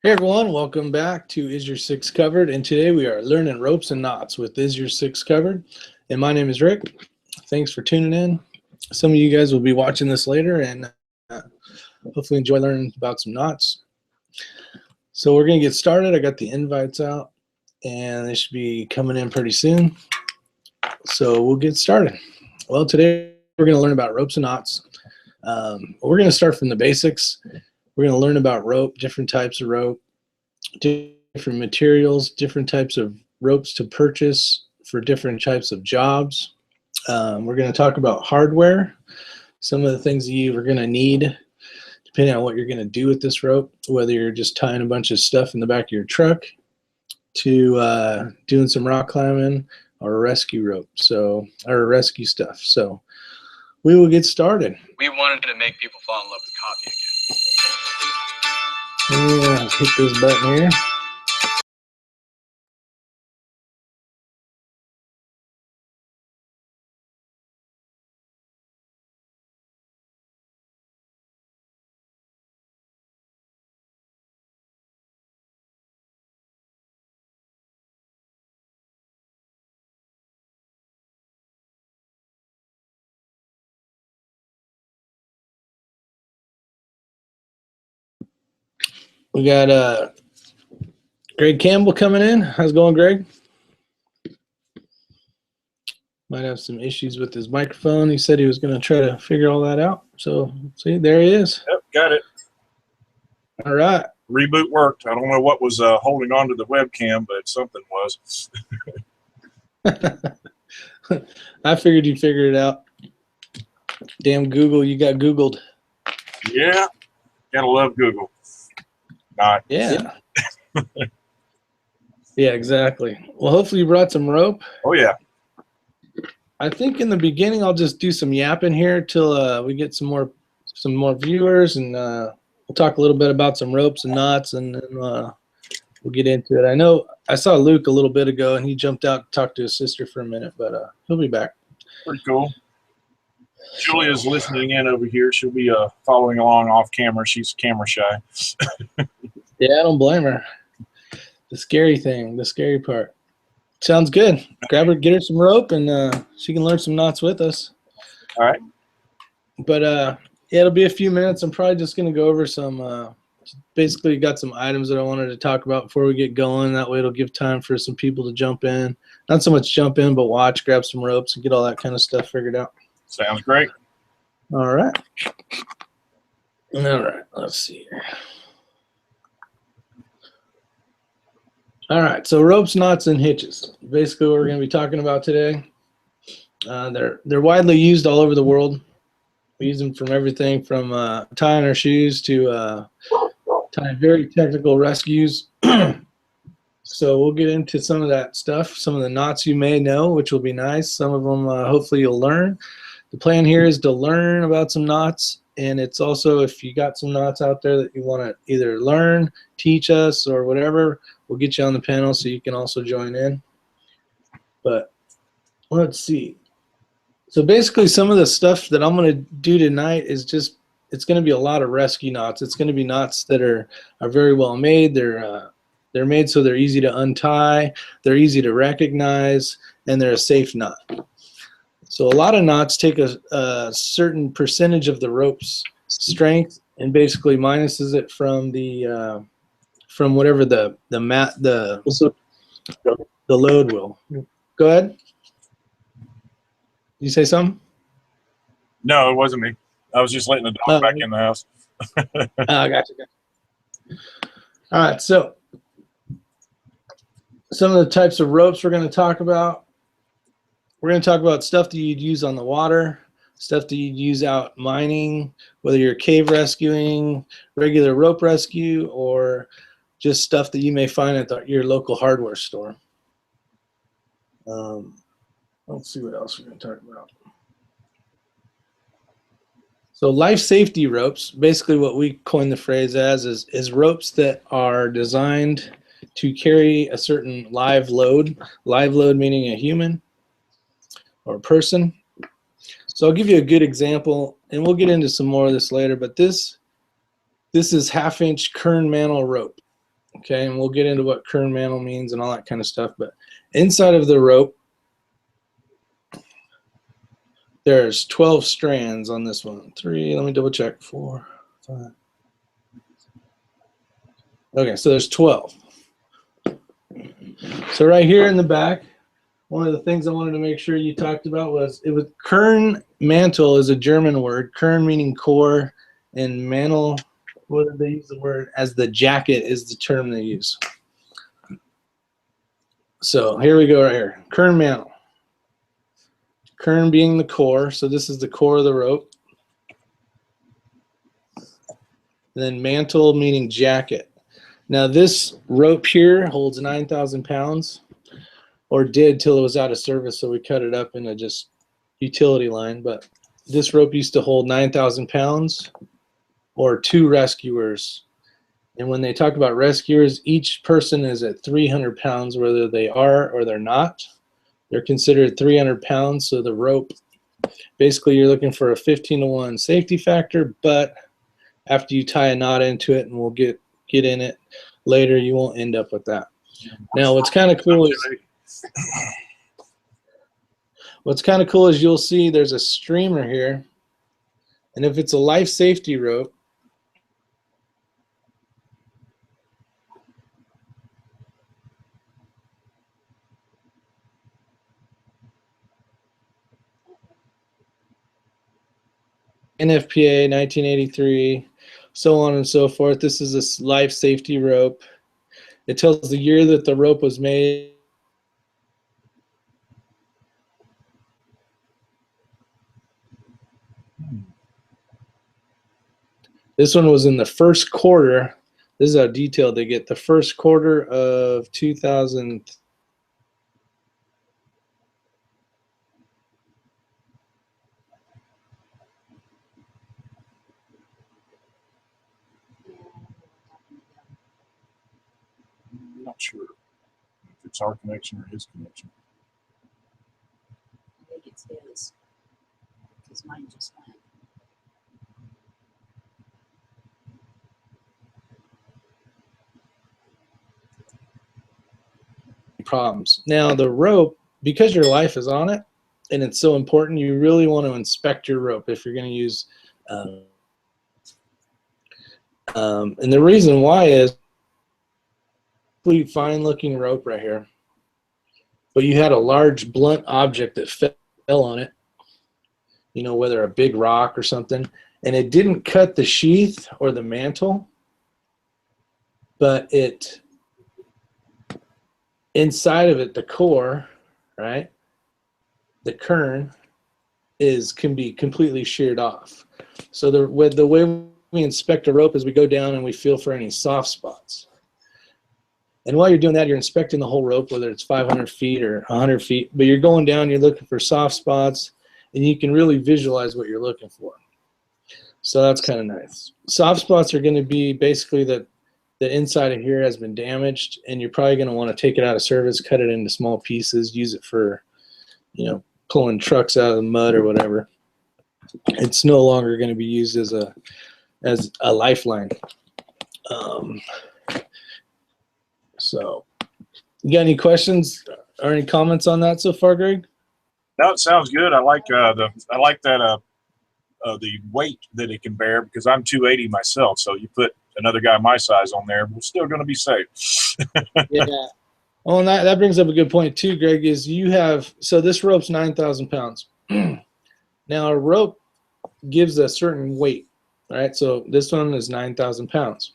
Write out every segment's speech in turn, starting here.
Hey everyone, welcome back to Is Your Six Covered, and today we are learning ropes and knots with Is Your Six Covered, and my name is Rick. Thanks for tuning in. Some of you guys will be watching this later and hopefully enjoy learning about some knots. So we're going to get started. I got the invites out and they should be coming in pretty soon. So we'll get started. Well, today we're going to learn about ropes and knots. We're going to start from the basics. We're going to learn about rope, different types of rope, different materials, different types of ropes to purchase for different types of jobs. We're going to talk about hardware, some of the things that you are going to need depending on what you're going to do with this rope, whether you're just tying a bunch of stuff in the back of your truck to doing some rock climbing or a rescue rope, or rescue stuff. So we will get started. We wanted to make people fall in love with coffee again. Hit this button here. We got Greg Campbell coming in. How's it going, Greg? Might have some issues with his microphone. He said he was going to try to figure all that out. So, see, there he is. Yep, got it. All right. Reboot worked. I don't know what was holding on to the webcam, but something was. I figured you figured it out. Damn Google, you got Googled. Yeah, gotta love Google. Not. Yeah. Yeah, exactly. Well, hopefully you brought some rope. Oh, yeah. I think in the beginning I'll just do some yapping here till we get some more viewers, and we'll talk a little bit about some ropes and knots, and then we'll get into it. I know I saw Luke a little bit ago, and he jumped out to talk to his sister for a minute, but he'll be back. Pretty cool. Julia's listening in over here. She'll be following along off camera. She's camera shy. Yeah, I don't blame her. The scary thing, the scary part. Sounds good. Grab her, get her some rope, and she can learn some knots with us. All right. But yeah, it'll be a few minutes. I'm probably just going to go over some, basically got some items that I wanted to talk about before we get going. That way it'll give time for some people to jump in. Not so much jump in, but watch, grab some ropes, and get all that kind of stuff figured out. Sounds great. All right. All right, let's see here. All right, so ropes, knots, and hitches. Basically what we're going to be talking about today. They're widely used all over the world. We use them from everything from tying our shoes to tying very technical rescues. So we'll get into some of that stuff, some of the knots you may know, which will be nice. Some of them hopefully you'll learn. The plan here is to learn about some knots, and it's also if you got some knots out there that you want to either learn, teach us, or whatever, we'll get you on the panel so you can also join in. But let's see. So basically some of the stuff that I'm going to do tonight is just, it's going to be a lot of rescue knots. It's going to be knots that are very well made. They're made so they're easy to untie, they're easy to recognize, and they're a safe knot. So a lot of knots take a certain percentage of the rope's strength and basically minuses it from the from whatever the load will. Go ahead. You say something? No, it wasn't me. I was just letting the dog back in the house. Gotcha. All right, so some of the types of ropes we're going to talk about. We're going to talk about stuff that you'd use on the water, stuff that you'd use out mining, whether you're cave rescuing, regular rope rescue, or just stuff that you may find at your local hardware store. Let's see what else we're going to talk about. So life safety ropes, basically what we coined the phrase as is ropes that are designed to carry a certain live load meaning a human or a person. So I'll give you a good example, and we'll get into some more of this later, but this is 1/2-inch kern mantle rope. Okay, and we'll get into what kern mantle means and all that kind of stuff. But inside of the rope, there's 12 strands on this one. 3, let me double check. 4, 5. Okay, so there's 12. So right here in the back, one of the things I wanted to make sure you talked about was kern mantle is a German word. Kern meaning core, and mantle, what did they use the word as the jacket is the term they use. So here we go right here. Kern mantle. Kern being the core, so this is the core of the rope. And then mantle meaning jacket. Now this rope here holds 9,000 pounds, or did till it was out of service, so we cut it up into just utility line. But this rope used to hold 9,000 pounds or 2 rescuers. And when they talk about rescuers, each person is at 300 pounds, whether they are or they're not. They're considered 300 pounds, so the rope, basically you're looking for a 15-to-1 safety factor, but after you tie a knot into it, and we'll get in it later, you won't end up with that. Now what's kind of cool is you'll see there's a streamer here, and if it's a life safety rope, NFPA 1983, so on and so forth. This is a life safety rope. It tells the year that the rope was made. This one was in the first quarter. This is how detailed they get. The first quarter of 2000. I'm not sure if it's our connection or his connection. I think it's his, because mine just went. Problems. Now the rope, because your life is on it and it's so important, you really want to inspect your rope if you're going to use and the reason why is fine looking rope right here, but you had a large blunt object that fell on it, you know, whether a big rock or something, and it didn't cut the sheath or the mantle, but it inside of it, the core, right, the kern can be completely sheared off. So the way we inspect a rope is we go down and we feel for any soft spots. And while you're doing that, you're inspecting the whole rope, whether it's 500 feet or 100 feet, but you're going down, you're looking for soft spots, and you can really visualize what you're looking for. So that's kind of nice. Soft spots are going to be basically that the inside of here has been damaged, and you're probably going to want to take it out of service, cut it into small pieces, use it for, you know, pulling trucks out of the mud or whatever. It's no longer going to be used as a lifeline. So, you got any questions or any comments on that so far, Greg? No, it sounds good. I like that the weight that it can bear, because I'm 280 myself. So you put another guy my size on there, we're still going to be safe. Yeah. Well, and that brings up a good point too, Greg, is so this rope's 9,000 pounds. Now a rope gives a certain weight, right? So this one is 9,000 pounds,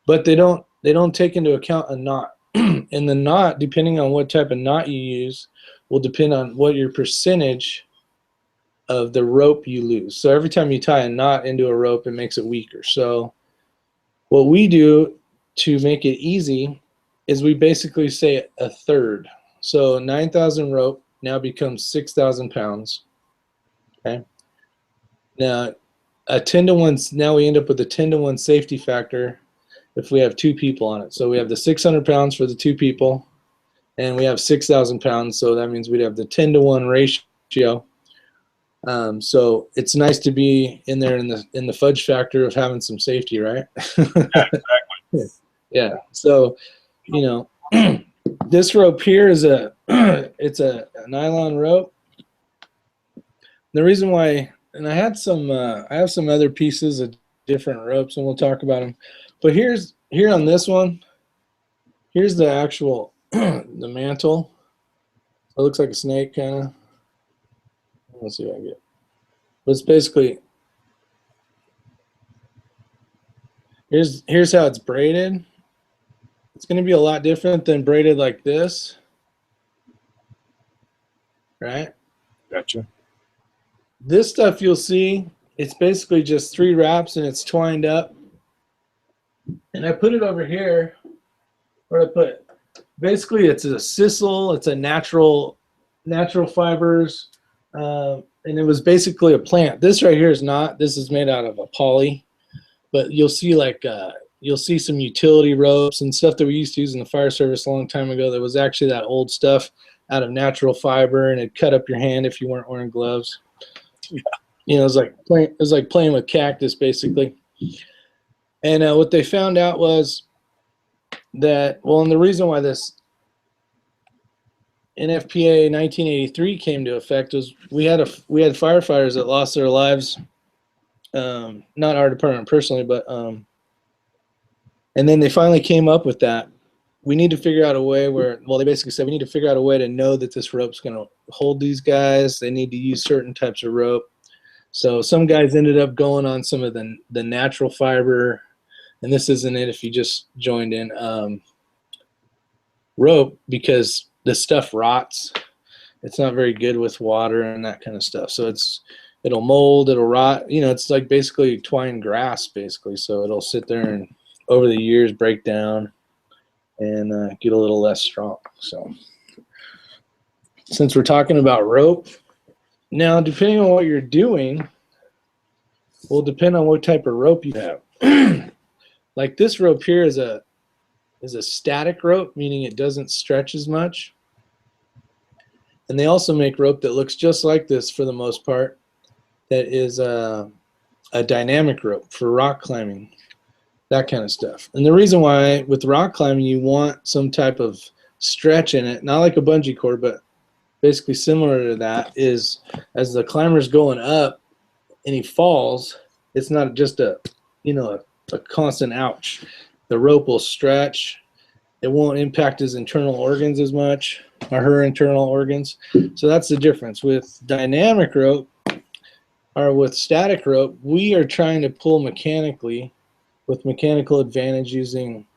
but they don't take into account a knot. And the knot, depending on what type of knot you use, will depend on what your percentage of the rope you lose. So every time you tie a knot into a rope, it makes it weaker. So what we do to make it easy is we basically say a third. So 9,000 rope now becomes 6,000 pounds. Okay. Now a 10-to-1. Now we end up with a 10-to-1 safety factor if we have 2 people on it. So we have the 600 pounds for the 2 people, and we have 6,000 pounds. So that means we'd have the 10-to-1 ratio. So it's nice to be in there in the fudge factor of having some safety, right? Yeah, exactly. Yeah. So, you know, this rope here is it's a nylon rope. The reason why, and I have some other pieces of different ropes, and we'll talk about them. But here on this one, here's the actual the mantle. It looks like a snake, kind of. Let's see what I get. But it's basically, here's how it's braided. It's going to be a lot different than braided like this, right? Gotcha. This stuff you'll see, it's basically just 3 wraps and it's twined up. And I put it over here, where I put it. Basically it's a sisal, it's a natural fibers, and it was basically a plant. This right here is not. This is made out of a poly, but you'll see you'll see some utility ropes and stuff that we used to use in the fire service a long time ago. That was actually that old stuff out of natural fiber, and it'd cut up your hand if you weren't wearing gloves. You know, it was like playing with cactus basically. And what they found out was that, well, and the reason why this NFPA 1983 came to effect was we had firefighters that lost their lives, not our department personally, but and then they finally came up with that. We need to figure out a way where, well, they basically said we need to figure out a way to know that this rope's going to hold these guys. They need to use certain types of rope. So some guys ended up going on some of the natural fiber, and this isn't it if you just joined in, rope, because the stuff rots. It's not very good with water and that kind of stuff. So it'll mold, it'll rot. You know, it's like basically twine grass basically. So it'll sit there and over the years break down and get a little less strong. So since we're talking about rope, now depending on what you're doing will depend on what type of rope you have. Like this rope here is a static rope, meaning it doesn't stretch as much. And they also make rope that looks just like this for the most part, that is a dynamic rope for rock climbing, that kind of stuff. And the reason why with rock climbing you want some type of stretch in it, not like a bungee cord, but basically similar to that, is as the climber's going up and he falls, it's not just a constant ouch. The rope will stretch. It won't impact his internal organs as much, or her internal organs. So that's the difference. With dynamic rope or with static rope, we are trying to pull mechanically with mechanical advantage using,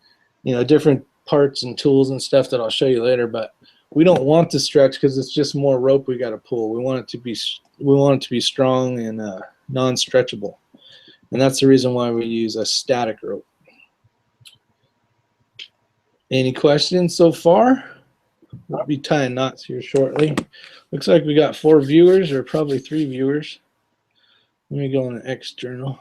different parts and tools and stuff that I'll show you later. But we don't want to stretch because it's just more rope we got to pull. We want it to be strong and non-stretchable, and that's the reason why we use a static rope. Any questions so far? We'll be tying knots here shortly. Looks like we got 4 viewers, or probably 3 viewers. Let me go on the external.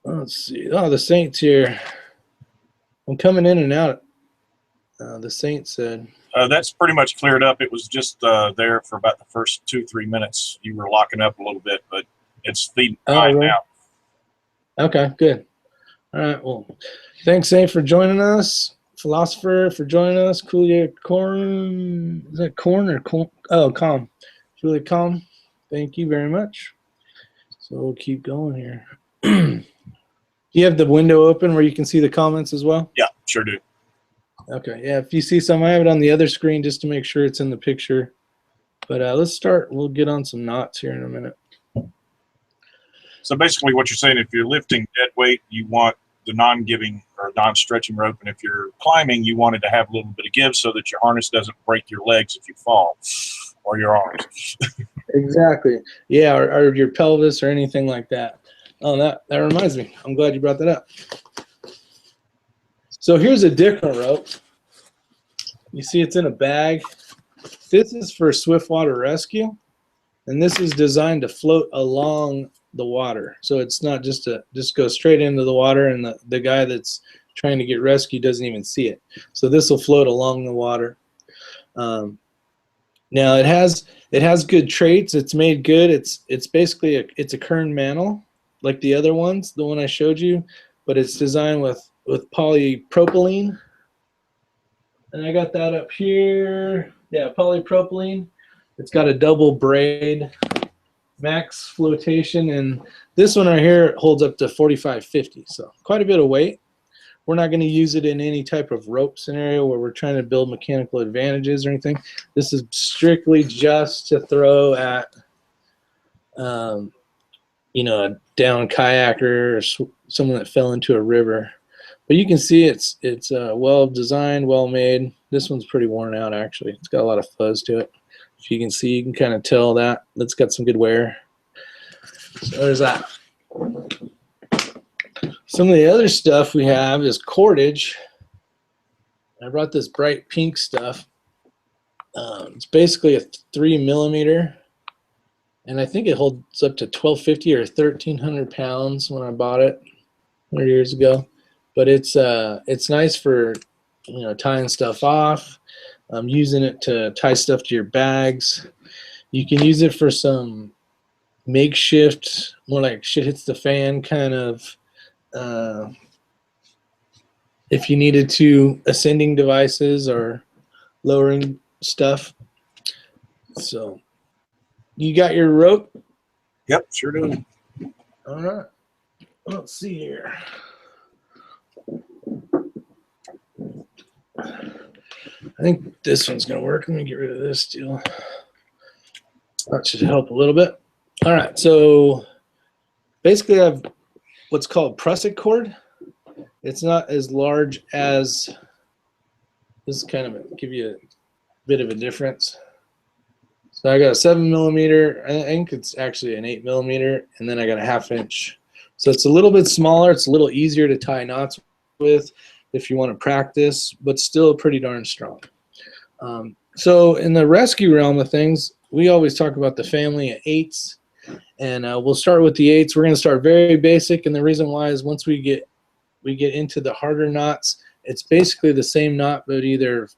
Let's see. Oh, the Saints here. I'm coming in and out. The Saints said. That's pretty much cleared up. It was just there for about the first 2-3 minutes. You were locking up a little bit, but it's feeding fine now. Okay, good. All right, well, thanks, Saint, for joining us. Philosopher for joining us. Julia Corn, is that Corn or Corn? Oh, Calm. Julia Calm, thank you very much. So we'll keep going here. Do you have the window open where you can see the comments as well? Yeah, sure do. Okay, yeah, if you see some, I have it on the other screen just to make sure it's in the picture. But let's start. We'll get on some knots here in a minute. So basically what you're saying, if you're lifting dead weight, you want the non-giving or non-stretching rope. And if you're climbing, you want it to have a little bit of give so that your harness doesn't break your legs if you fall, or your arms. Exactly. Yeah, or your pelvis or anything like that. Oh, that reminds me. I'm glad you brought that up. So here's a different rope. You see it's in a bag. This is for swiftwater rescue, and this is designed to float along the water. So it's not just go straight into the water, and the guy that's trying to get rescued doesn't even see it. So this will float along the water. Now it has good traits. It's made good. It's basically it's a kern mantle like the other ones, the one I showed you, but it's designed with polypropylene. And I got that up here. Yeah, polypropylene. It's got a double braid, max flotation, and this one right here holds up to 4550, so quite a bit of weight. We're not going to use it in any type of rope scenario where we're trying to build mechanical advantages or anything. This is strictly just to throw at, you know, a down kayaker or someone that fell into a river. But you can see it's well designed, well made. This one's pretty worn out actually. It's got a lot of fuzz to it. If you can see, you can kind of tell that it's got some good wear. So there's that. Some of the other stuff we have is cordage. I brought this bright pink stuff. It's basically a 3 millimeter, and I think it holds up to 1250 or 1300 pounds when I bought it 100 years ago. But it's nice for, you know, tying stuff off. I'm using it to tie stuff to your bags. You can use it for some makeshift, more like shit hits the fan kind of, if you needed to, ascending devices or lowering stuff. So you got your rope? Yep, sure do. All right. Let's see here. I think this one's going to work. Let me get rid of this deal. That should help a little bit. All right, so basically I have what's called prusik cord. It's not as large as this, kind of give you a bit of a difference. So I got a 7 millimeter, I think it's actually an 8 millimeter, and then I got a 1/2 inch. So it's a little bit smaller, it's a little easier to tie knots with if you want to practice, but still pretty darn strong. So in the rescue realm of things, we always talk about the family of 8s, and we'll start with the 8s. We're going to start very basic, and the reason why is once we get into the harder knots, it's basically the same knot, but either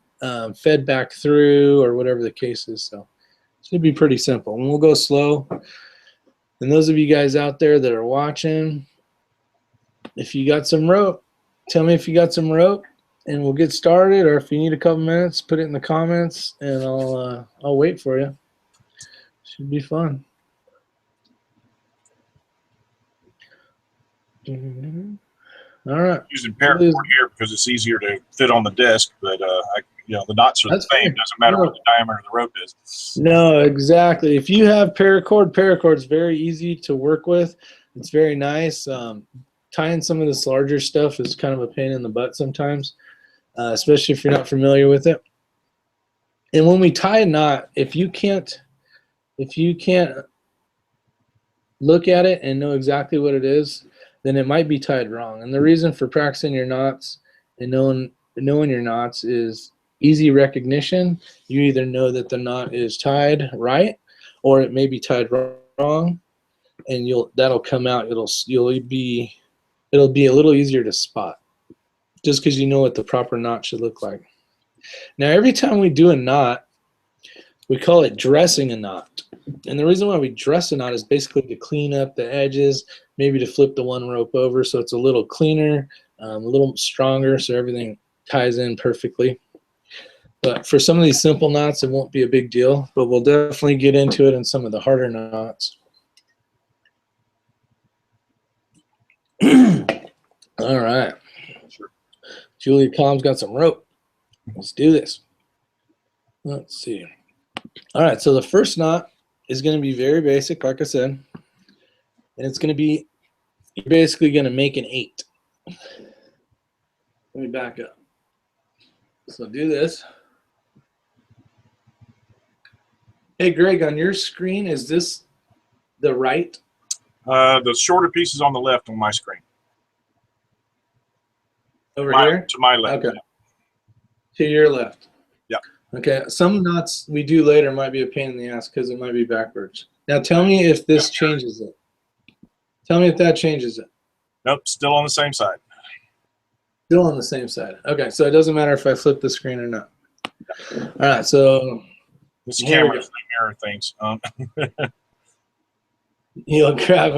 fed back through or whatever the case is. So it should be pretty simple, and we'll go slow. And those of you guys out there that are watching, if you got some rope, tell me if you got some rope, and we'll get started. Or if you need a couple minutes, put it in the comments, and I'll wait for you. Should be fun. All right. Using paracord here because it's easier to fit on the desk, but you know, the knots are the same. Doesn't matter what the diameter of the rope is. No, exactly. If you have paracord's very easy to work with. It's very nice. Tying some of this larger stuff is kind of a pain in the butt sometimes, especially if you're not familiar with it. And when we tie a knot, if you can't look at it and know exactly what it is, then it might be tied wrong. And the reason for practicing your knots and knowing your knots is easy recognition. You either know that the knot is tied right, or it may be tied wrong, and that'll come out. It'll be a little easier to spot, just because you know what the proper knot should look like. Now, every time we do a knot, we call it dressing a knot. And the reason why we dress a knot is basically to clean up the edges, maybe to flip the one rope over so it's a little cleaner, a little stronger, so everything ties in perfectly. But for some of these simple knots, it won't be a big deal, but we'll definitely get into it in some of the harder knots. All right. Julia Calm's got some rope. Let's do this. Let's see. All right, so the first knot is going to be very basic, like I said. And it's going to be, you're basically going to make an 8. Let me back up. So do this. Hey, Greg, on your screen, is this the right? The shorter piece is on the left on my screen. Over here? To my left. Okay. To your left. Yeah. Okay. Some knots we do later might be a pain in the ass because it might be backwards. Now tell me if this changes it. Tell me if that changes it. Nope, still on the same side. Still on the same side. Okay, so it doesn't matter if I flip the screen or not. All right, so this camera mirror things. You'll grab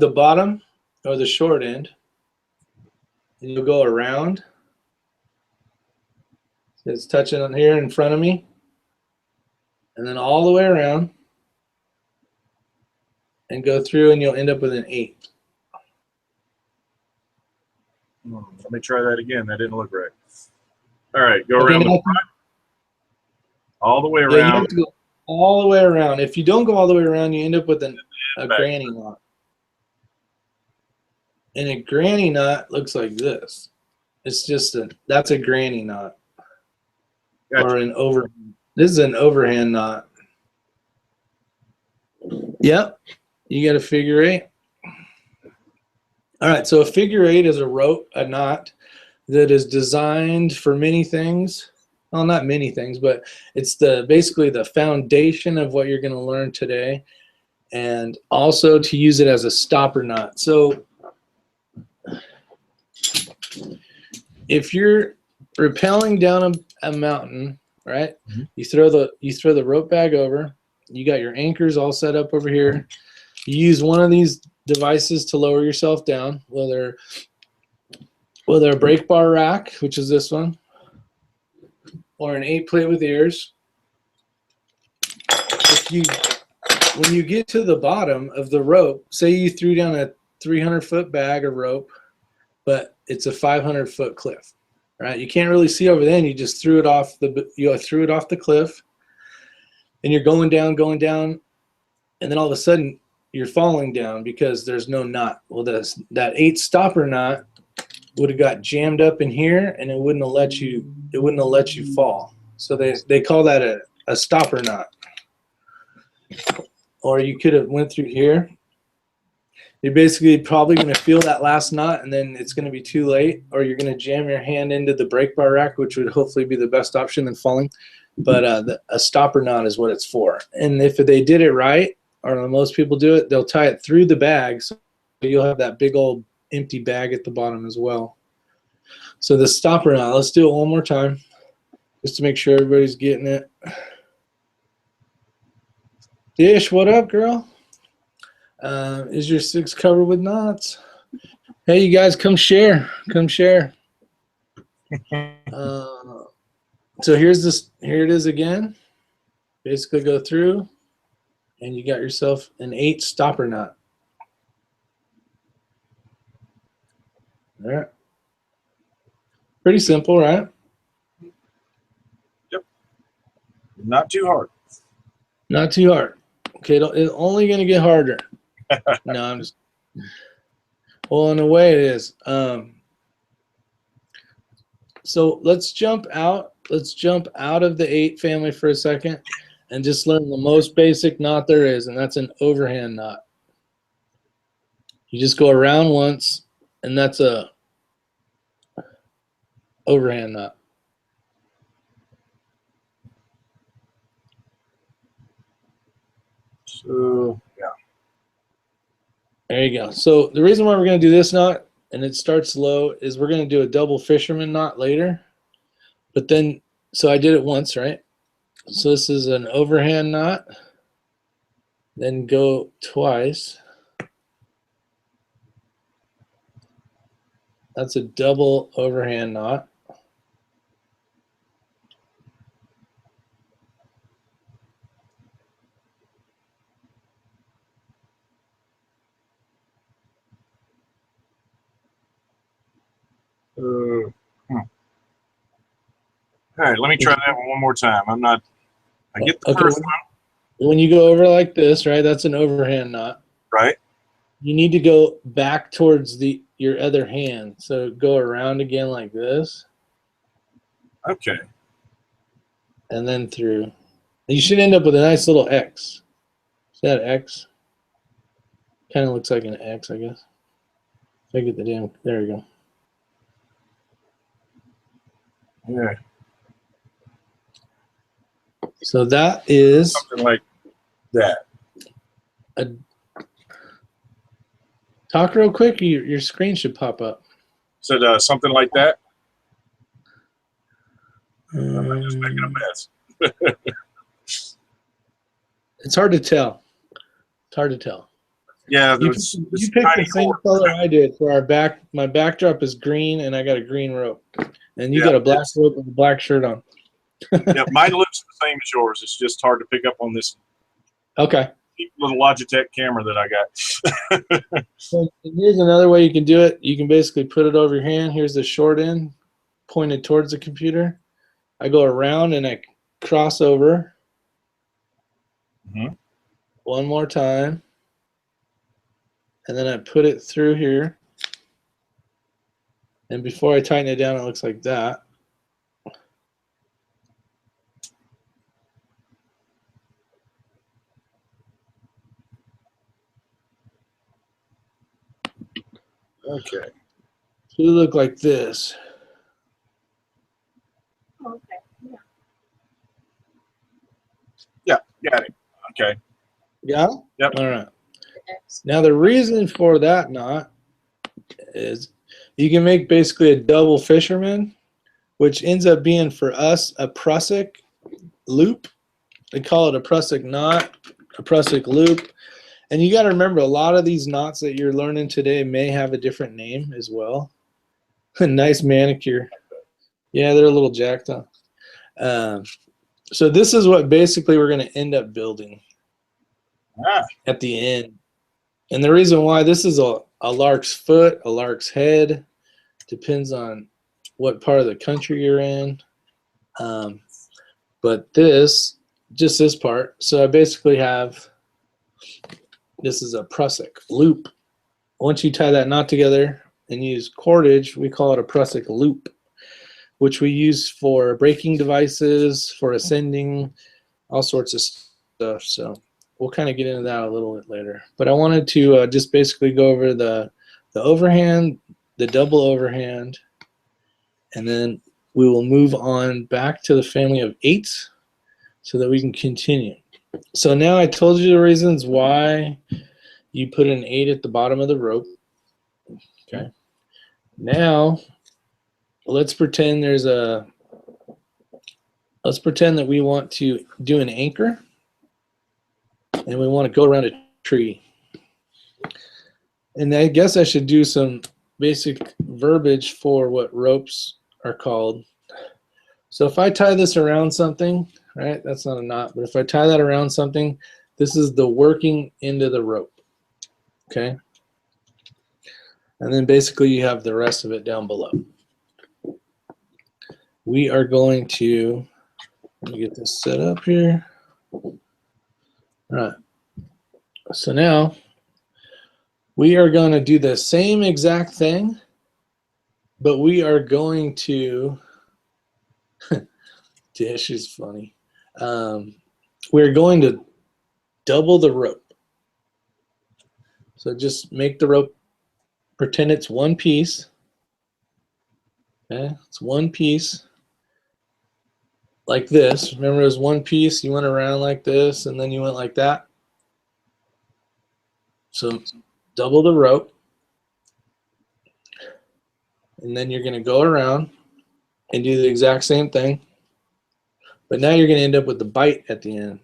the bottom or the short end. and you'll go around. It's touching on here in front of me, and then all the way around, and go through, and you'll end up with an 8. Let me try that again. That didn't look right. All right, go around the front, all the way Yeah, you around. have to go all the way around. If you don't go all the way around, you end up with a granny knot. And a granny knot looks like this. It's just that's a granny knot. Gotcha. Or this is an overhand knot. Yep, you got a figure 8. All right, so a figure 8 is a knot that is designed for many things. Well, not many things, but it's basically the foundation of what you're going to learn today, and also to use it as a stopper knot. So if you're rappelling down a mountain, right? Mm-hmm. You throw the rope bag over. You got your anchors all set up over here. You use one of these devices to lower yourself down, whether a brake bar rack, which is this one, or an 8-plate with ears. When you get to the bottom of the rope, say you threw down a 300-foot bag of rope, but it's a 500-foot cliff, right? You can't really see over then. You just threw it off the cliff, and you're going down, and then all of a sudden you're falling down because there's no knot. Well, that 8 stopper knot would have got jammed up in here, and it wouldn't have let you fall. So they call that a stopper knot. Or you could have went through here. You're basically probably going to feel that last knot, and then it's going to be too late, or you're going to jam your hand into the brake bar rack, which would hopefully be the best option than falling. But a stopper knot is what it's for. And if they did it right, or most people do it, they'll tie it through the bag, so you'll have that big old empty bag at the bottom as well. So the stopper knot, let's do it one more time, just to make sure everybody's getting it. Dish, what up, girl? Is your 6 covered with knots? Hey, you guys, come share. Come share. So here it is again. Basically go through, and you got yourself an 8 stopper knot. All right. Pretty simple, right? Yep. Not too hard. Not too hard. Okay, it's only going to get harder. No, I'm just. Well, in a way, it is. So let's jump out. Let's jump out of the 8 family for a second, and just learn the most basic knot there is, and that's an overhand knot. You just go around once, and that's a overhand knot. So, yeah. There you go. So the reason why we're going to do this knot, and it starts low, is we're going to do a double fisherman knot later. But then, so I did it once, right? So this is an overhand knot. Then go twice. That's a double overhand knot. All right, let me try that one more time. I get the first one. When you go over like this, right, that's an overhand knot. Right. You need to go back towards your other hand. So go around again like this. Okay. And then through. You should end up with a nice little X. Is that X? Kind of looks like an X, I guess. If I get the damn, there we go. Yeah. So that is Something like that. Talk real quick. Your screen should pop up. So something like that. I'm just making a mess. It's hard to tell. It's hard to tell. Yeah, You there's picked, this you picked tiny the same cord. color I did for our back. My backdrop is green, and I got a green rope. And you Yeah, got a black it's- rope with a black shirt on. Yeah, mine looks the same as yours. It's just hard to pick up on this Okay. little Logitech camera that I got. So here's another way you can do it. You can basically put it over your hand. Here's the short end pointed towards the computer. I go around and I cross over Mhm. one more time. And then I put it through here. And before I tighten it down, it looks like that. Okay. So it look like this. Okay. Yeah, got it. Okay. Got it? Yep. All right. X. Now the reason for that knot is you can make basically a double fisherman, which ends up being for us a prusik loop. They call it a prusik knot, a prusik loop. And you got to remember, a lot of these knots that you're learning today may have a different name as well. Nice manicure. Yeah, they're a little jacked up. So this is what basically we're going to end up building at the end. And the reason why, this is a lark's foot, a lark's head, depends on what part of the country you're in. But this, just this part, so I basically have, this is a prusik loop. Once you tie that knot together and use cordage, we call it a prusik loop, which we use for braking devices, for ascending, all sorts of stuff. So we'll kind of get into that a little bit later. But I wanted to just basically go over the overhand, the double overhand, and then we will move on back to the family of 8s so that we can continue. So now I told you the reasons why you put an 8 at the bottom of the rope. Okay. Now let's pretend that we want to do an anchor and we want to go around a tree. And I guess I should do some basic verbiage for what ropes are called. So if I tie this around something, right, that's not a knot, but if I tie that around something, this is the working end of the rope, okay? And then basically you have the rest of it down below. We are going to, let me get this set up here. All right, so now we are going to do the same exact thing, but we are going to, Dish is funny. We're going to double the rope. So just make the rope, pretend it's one piece. Okay, it's one piece like this. Remember, it was one piece. You went around like this, and then you went like that. So double the rope, and then you're going to go around and do the exact same thing. But now you're going to end up with the bite at the end.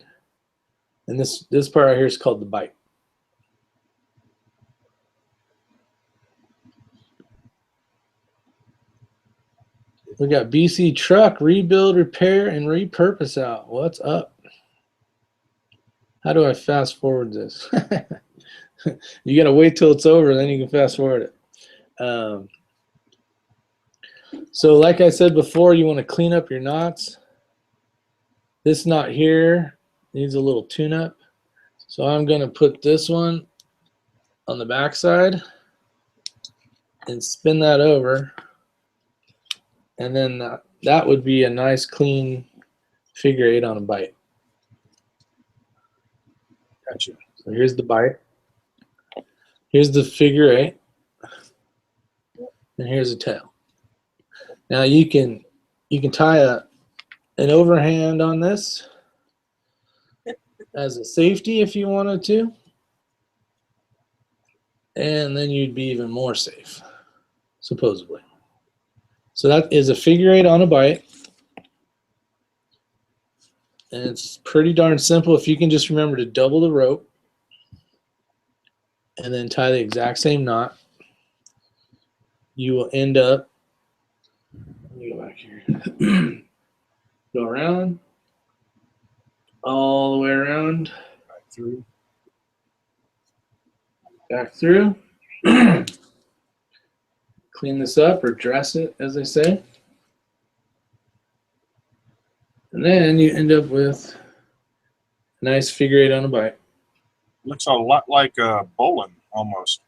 And this part right here is called the bite. We got BC Truck, rebuild, repair, and repurpose out. What's up? How do I fast forward this? You got to wait till it's over, then you can fast forward it. So like I said before, you want to clean up your knots. This knot here needs a little tune-up. So I'm going to put this one on the back side and spin that over. And then that would be a nice clean figure 8 on a bite. Gotcha. So here's the bite. Here's the figure 8. And here's a tail. Now you can tie an overhand on this as a safety if you wanted to. And then you'd be even more safe, supposedly. So that is a figure 8 on a bite. And it's pretty darn simple if you can just remember to double the rope and then tie the exact same knot, you will end up, let me go back here, go around, all the way around, Through. back through, clean this up or dress it, as they say. And then you end up with a nice figure 8 on a bite. Looks a lot like bowling almost.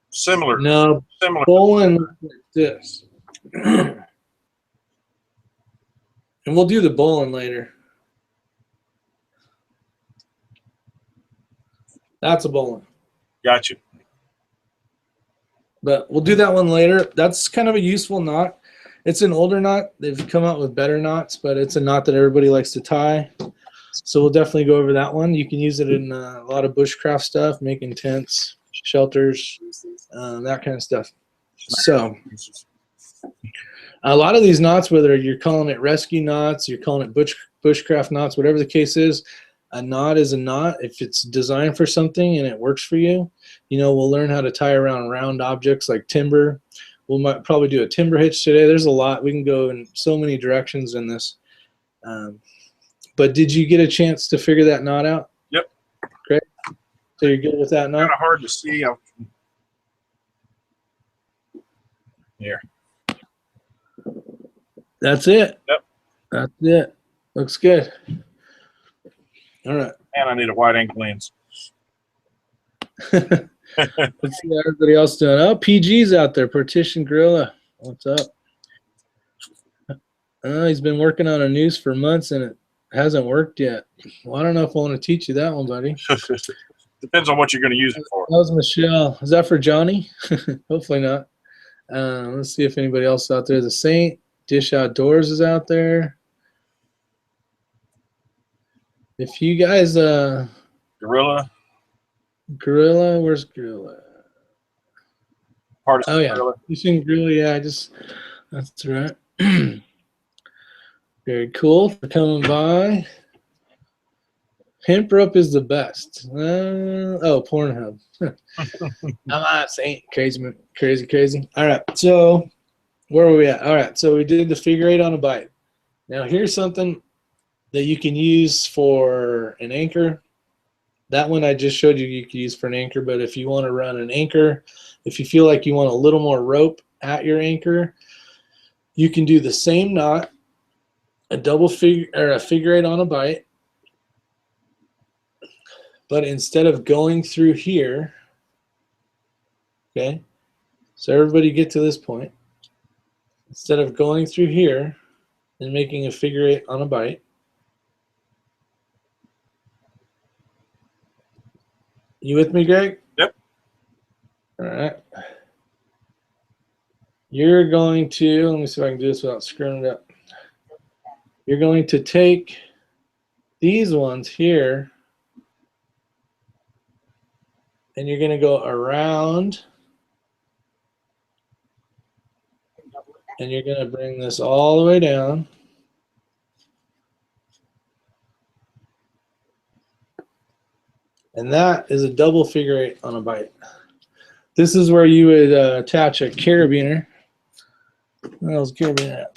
Similar. No, Similar. bowling looks like this. And we'll do the bowling later. That's a bowling. Gotcha. But we'll do that one later. That's kind of a useful knot. It's an older knot. They've come out with better knots, but it's a knot that everybody likes to tie. So we'll definitely go over that one. You can use it in a lot of bushcraft stuff, making tents, shelters, that kind of stuff. So a lot of these knots, whether you're calling it rescue knots, you're calling it bushcraft knots, whatever the case is, a knot is a knot. If it's designed for something and it works for you, you know, we'll learn how to tie around round objects like timber. We might probably do a timber hitch today. There's a lot. We can go in so many directions in this. But did you get a chance to figure that knot out? Yep. Great. So you're good with that knot? Kind of hard to see. Here. That's it. Yep. That's it. Looks good. All right. And I need a wide angle lens. Let's see how everybody else doing. Oh, PG's out there. Partition Gorilla. What's up? Oh, he's been working on a noose for months and it hasn't worked yet. Well, I don't know if I want to teach you that one, buddy. Depends on what you're going to use it for. That was Michelle. Is that for Johnny? Hopefully not. Let's see if anybody else out there. The Saint, Dish Outdoors is out there. If you guys, Gorilla. Gorilla, where's Gorilla? Partisan Oh yeah, Gorilla. you seen Gorilla? Yeah, that's right. Very cool for coming by. Hemp rope is the best. Oh, Pornhub. I'm not saying crazy. All right, so where are we at? All right, so we did the figure 8 on a bite. Now here's something that you can use for an anchor. That one I just showed you, you could use for an anchor, but if you want to run an anchor, if you feel like you want a little more rope at your anchor, you can do the same knot, a double figure or a figure 8 on a bite, but instead of going through here, okay, so everybody get to this point, instead of going through here and making a figure 8 on a bite, you with me, Greg? Yep. All right. You're going to, let me see if I can do this without screwing it up. You're going to take these ones here and you're going to go around and you're going to bring this all the way down. And that is a double figure 8 on a bite. This is where you would attach a carabiner. What else carabiner?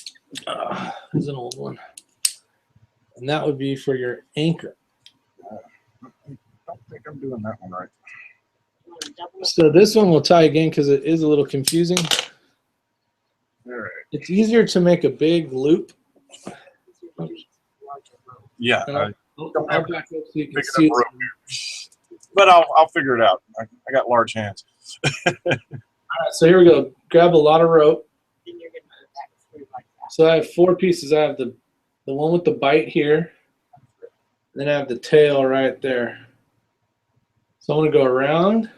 There's an old one. And that would be for your anchor. I don't think I'm doing that one right. So this one will tie again because it is a little confusing. All right. It's easier to make a big loop. Yeah. And I'll back up so you can Pick see it up it. real good. But I'll figure it out. I got large hands. All right, so here we go. Grab a lot of rope. So I have 4 pieces. I have the one with the bite here. Then I have the tail right there. So I'm going to go around.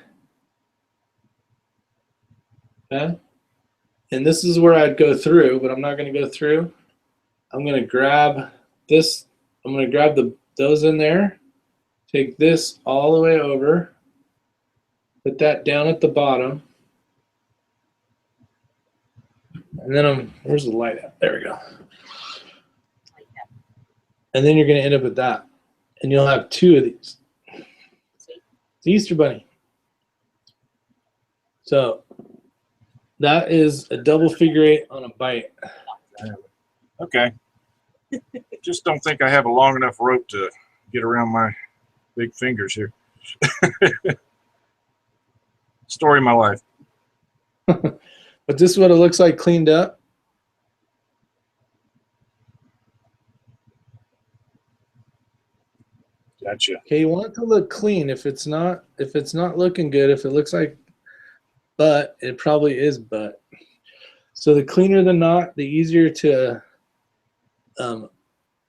Okay. And this is where I'd go through, but I'm not going to go through. I'm going to grab this. I'm going to grab those in there. Take this all the way over. Put that down at the bottom. And then where's the light at? There we go. And then you're going to end up with that. And you'll have 2 of these. The Easter Bunny. So that is a double figure eight on a bite. Okay. Just don't think I have a long enough rope to get around my big fingers here. Story of my life. But this is what it looks like cleaned up. Gotcha. Okay, you want it to look clean. If it's not looking good, if it looks like butt, it probably is butt. So the cleaner the knot, the easier to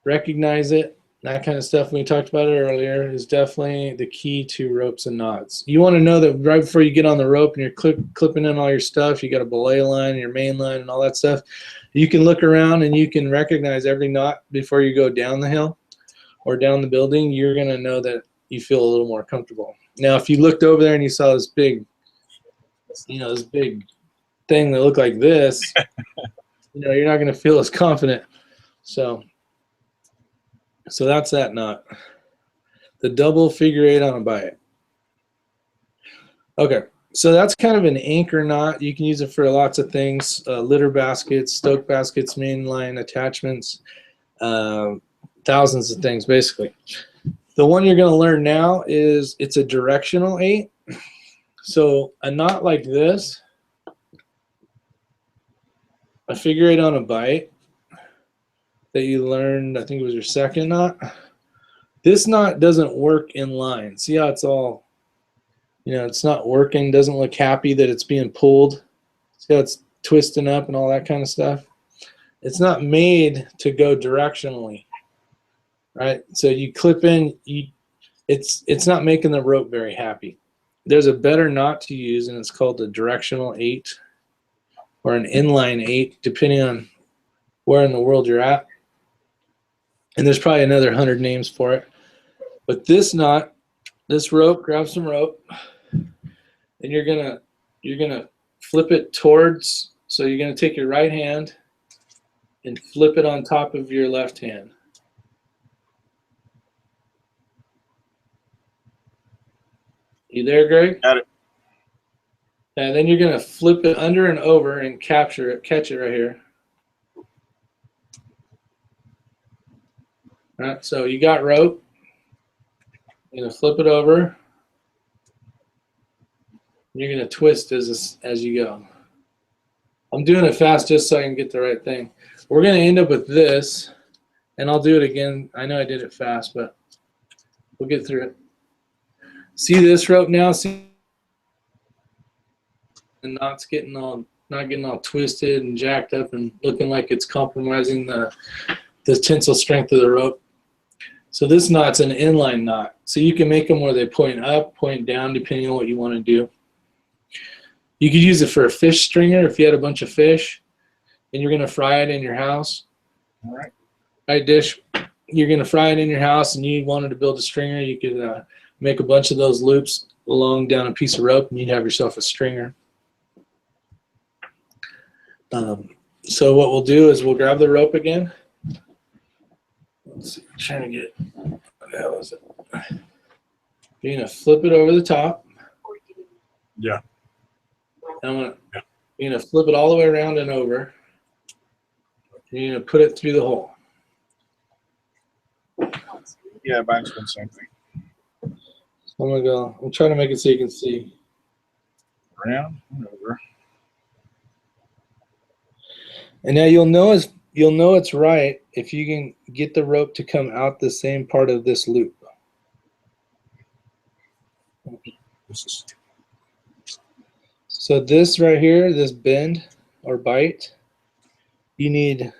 recognize it. That kind of stuff we talked about it earlier is definitely the key to ropes and knots. You want to know that right before you get on the rope and you're clipping in all your stuff, you got a belay line, your main line, and all that stuff. You can look around and you can recognize every knot before you go down the hill or down the building. You're going to know that you feel a little more comfortable. Now, if you looked over there and you saw this big, this big thing that looked like this, you're not going to feel as confident. So that's that knot. The double figure eight on a bite. Okay, so that's kind of an anchor knot. You can use it for lots of things. Litter baskets, stoke baskets, mainline attachments, thousands of things basically. The one you're going to learn now is it's a directional eight. So a knot like this, a figure eight on a bite that you learned, I think it was your second knot. This knot doesn't work in line. See how it's all, it's not working, doesn't look happy that it's being pulled. See how it's twisting up and all that kind of stuff? It's not made to go directionally, right? So you clip in, it's not making the rope very happy. There's a better knot to use, and it's called a directional eight or an inline eight, depending on where in the world you're at. And there's probably another 100 names for it. But this knot, this rope, grab some rope, and you're gonna flip it towards, so you're gonna take your right hand and flip it on top of your left hand. You there, Greg? Got it. And then you're gonna flip it under and over and catch it right here. All right, so you got rope. You're gonna flip it over. You're gonna twist as you go. I'm doing it fast just so I can get the right thing. We're gonna end up with this, and I'll do it again. I know I did it fast, but we'll get through it. See this rope now? See the knot's not getting all twisted and jacked up and looking like it's compromising the tensile strength of the rope. So this knot's an inline knot. So you can make them where they point up, point down, depending on what you want to do. You could use it for a fish stringer if you had a bunch of fish and you're going to fry it in your house. All right. Right dish, you're going to fry it in your house and you wanted to build a stringer, you could make a bunch of those loops along down a piece of rope and you'd have yourself a stringer. So what we'll do is we'll grab the rope again. Let's see, I'm trying to get, what the hell is it? You're going to flip it over the top. Yeah. You're going to flip it all the way around and over. You're going to put it through the hole. Yeah, mine's doing the same thing. So I'm going to go, I'm trying to make it so you can see. Around and over. And now you'll know it's right if you can get the rope to come out the same part of this loop. So this right here, this bend or bite, you need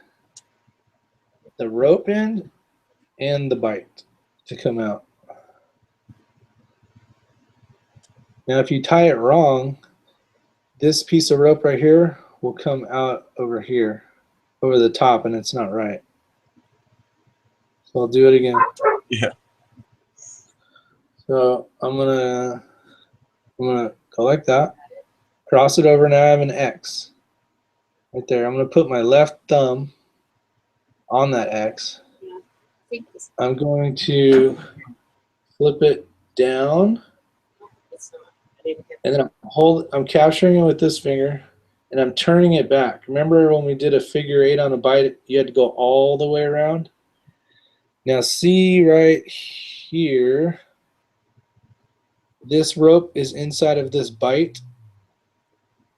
the rope end and the bite to come out. Now if you tie it wrong, this piece of rope right here will come out over here, over the top, and it's not right. So I'll do it again. Yeah. So I'm gonna go like that, cross it over, now I have an X right there. I'm gonna put my left thumb on that X. I'm going to flip it down And then I'm capturing it with this finger, and I'm turning it back. Remember when we did a figure 8 on a bite, you had to go all the way around? Now see right here, this rope is inside of this bite.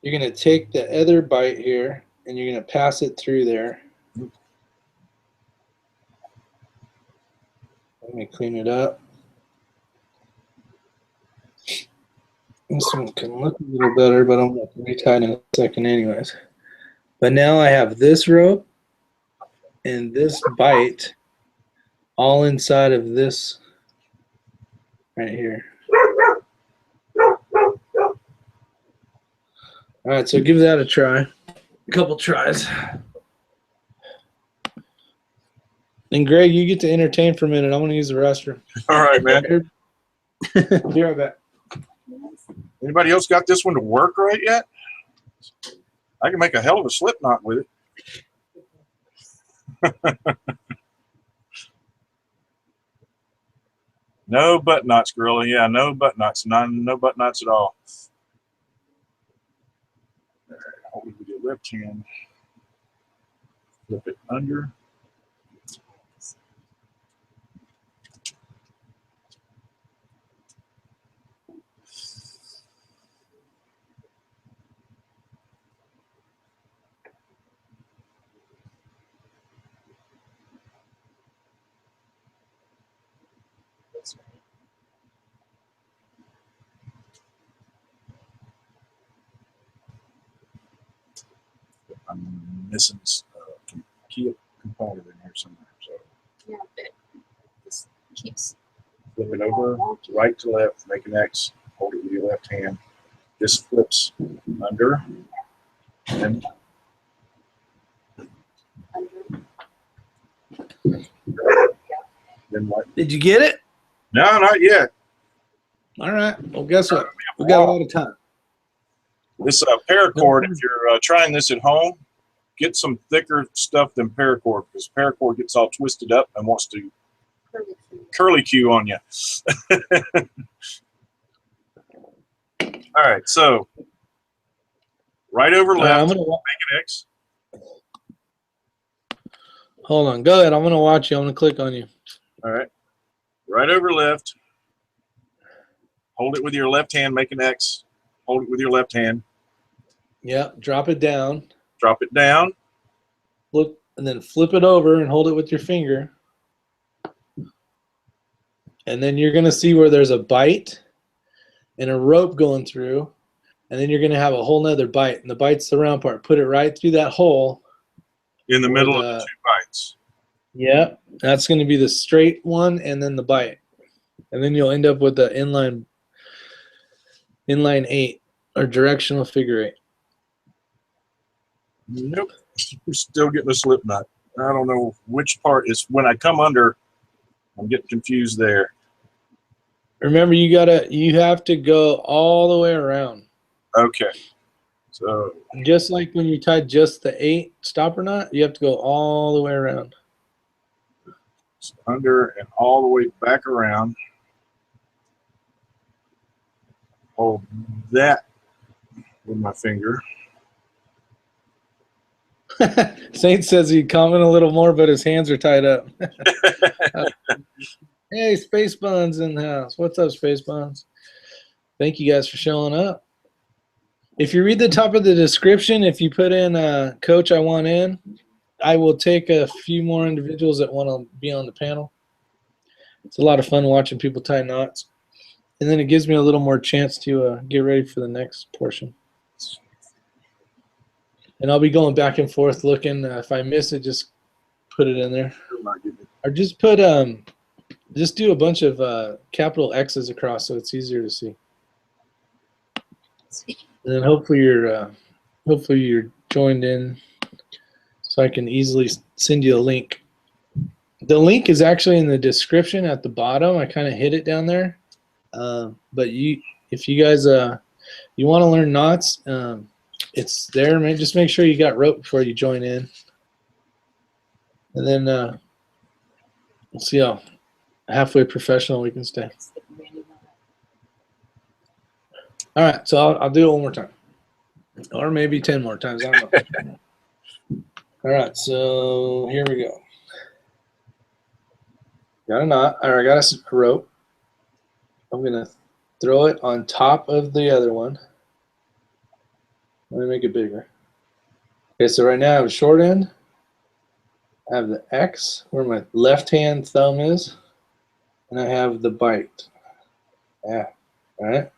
You're going to take the other bite here, and you're going to pass it through there. Let me clean it up. This one can look a little better, but I'm going to retie it in a second anyways. But now I have this rope and this bite all inside of this right here. All right, so give that a try. A couple tries. And Greg, you get to entertain for a minute. I'm going to use the restroom. All right, man. Be right back. Anybody else got this one to work right yet? I can make a hell of a slip knot with it. No butt knots, Gorilla. Yeah, no butt knots. No butt knots at all. All right, hold it with your left hand. Flip it under. I'm missing a key component in here somewhere. So Yeah, but this keeps. flip it over, right to left, make an X, hold it with your left hand. This flips under and then what? Did you get it? No, not yet. All right. Well, guess what? We got a lot of time. This paracord, if you're trying this at home, get some thicker stuff than paracord, because paracord gets all twisted up and wants to curly cue on you. All right, so right over All right, left, I'm gonna make an X. hold on. Go ahead. I'm going to watch you. I'm going to click on you. All right, right over left. Hold it with your left hand, make an X. Hold it with your left hand. Yeah. Drop it down. Drop it down. Look, and then flip it over and hold it with your finger. And then you're going to see where there's a bite and a rope going through. And then you're going to have a whole nother bite. And the bite's the round part. Put it right through that hole. In the middle of the 2 bites. Yeah. That's going to be the straight one and then the bite. And then you'll end up with the inline 8 or directional figure 8. Nope. We're still getting a slip knot. I don't know which part is when I come under. I'm getting confused there. Remember, you have to go all the way around. Okay. So Just like when you tied just the 8 stopper knot, you have to go all the way around. it's under and all the way back around. Hold that with my finger. Saint says he'd comment a little more, but his hands are tied up. Hey, Space Buns in the house. What's up, Space Buns? Thank you guys for showing up. If you read the top of the description, if you put in Coach, I want in, I will take a few more individuals that want to be on the panel. It's a lot of fun watching people tie knots. And then it gives me a little more chance to get ready for the next portion. And I'll be going back and forth looking. If I miss it, just put it in there. Or just put just do a bunch of capital X's across so it's easier to see. And then hopefully you're joined in so I can easily send you a link. The link is actually in the description at the bottom. I kind of hid it down there. But if you guys you want to learn knots, it's there. Just make sure you got rope before you join in. And then we'll see how halfway professional we can stay. All right, so I'll do it one more time. Or maybe 10 more times. I don't know. All right, so here we go. Got a knot, or I got a rope. I'm going to throw it on top of the other one. Let me make it bigger. Okay, so right now I have a short end. I have the X where my left hand thumb is, and I have the bite. Yeah, all right.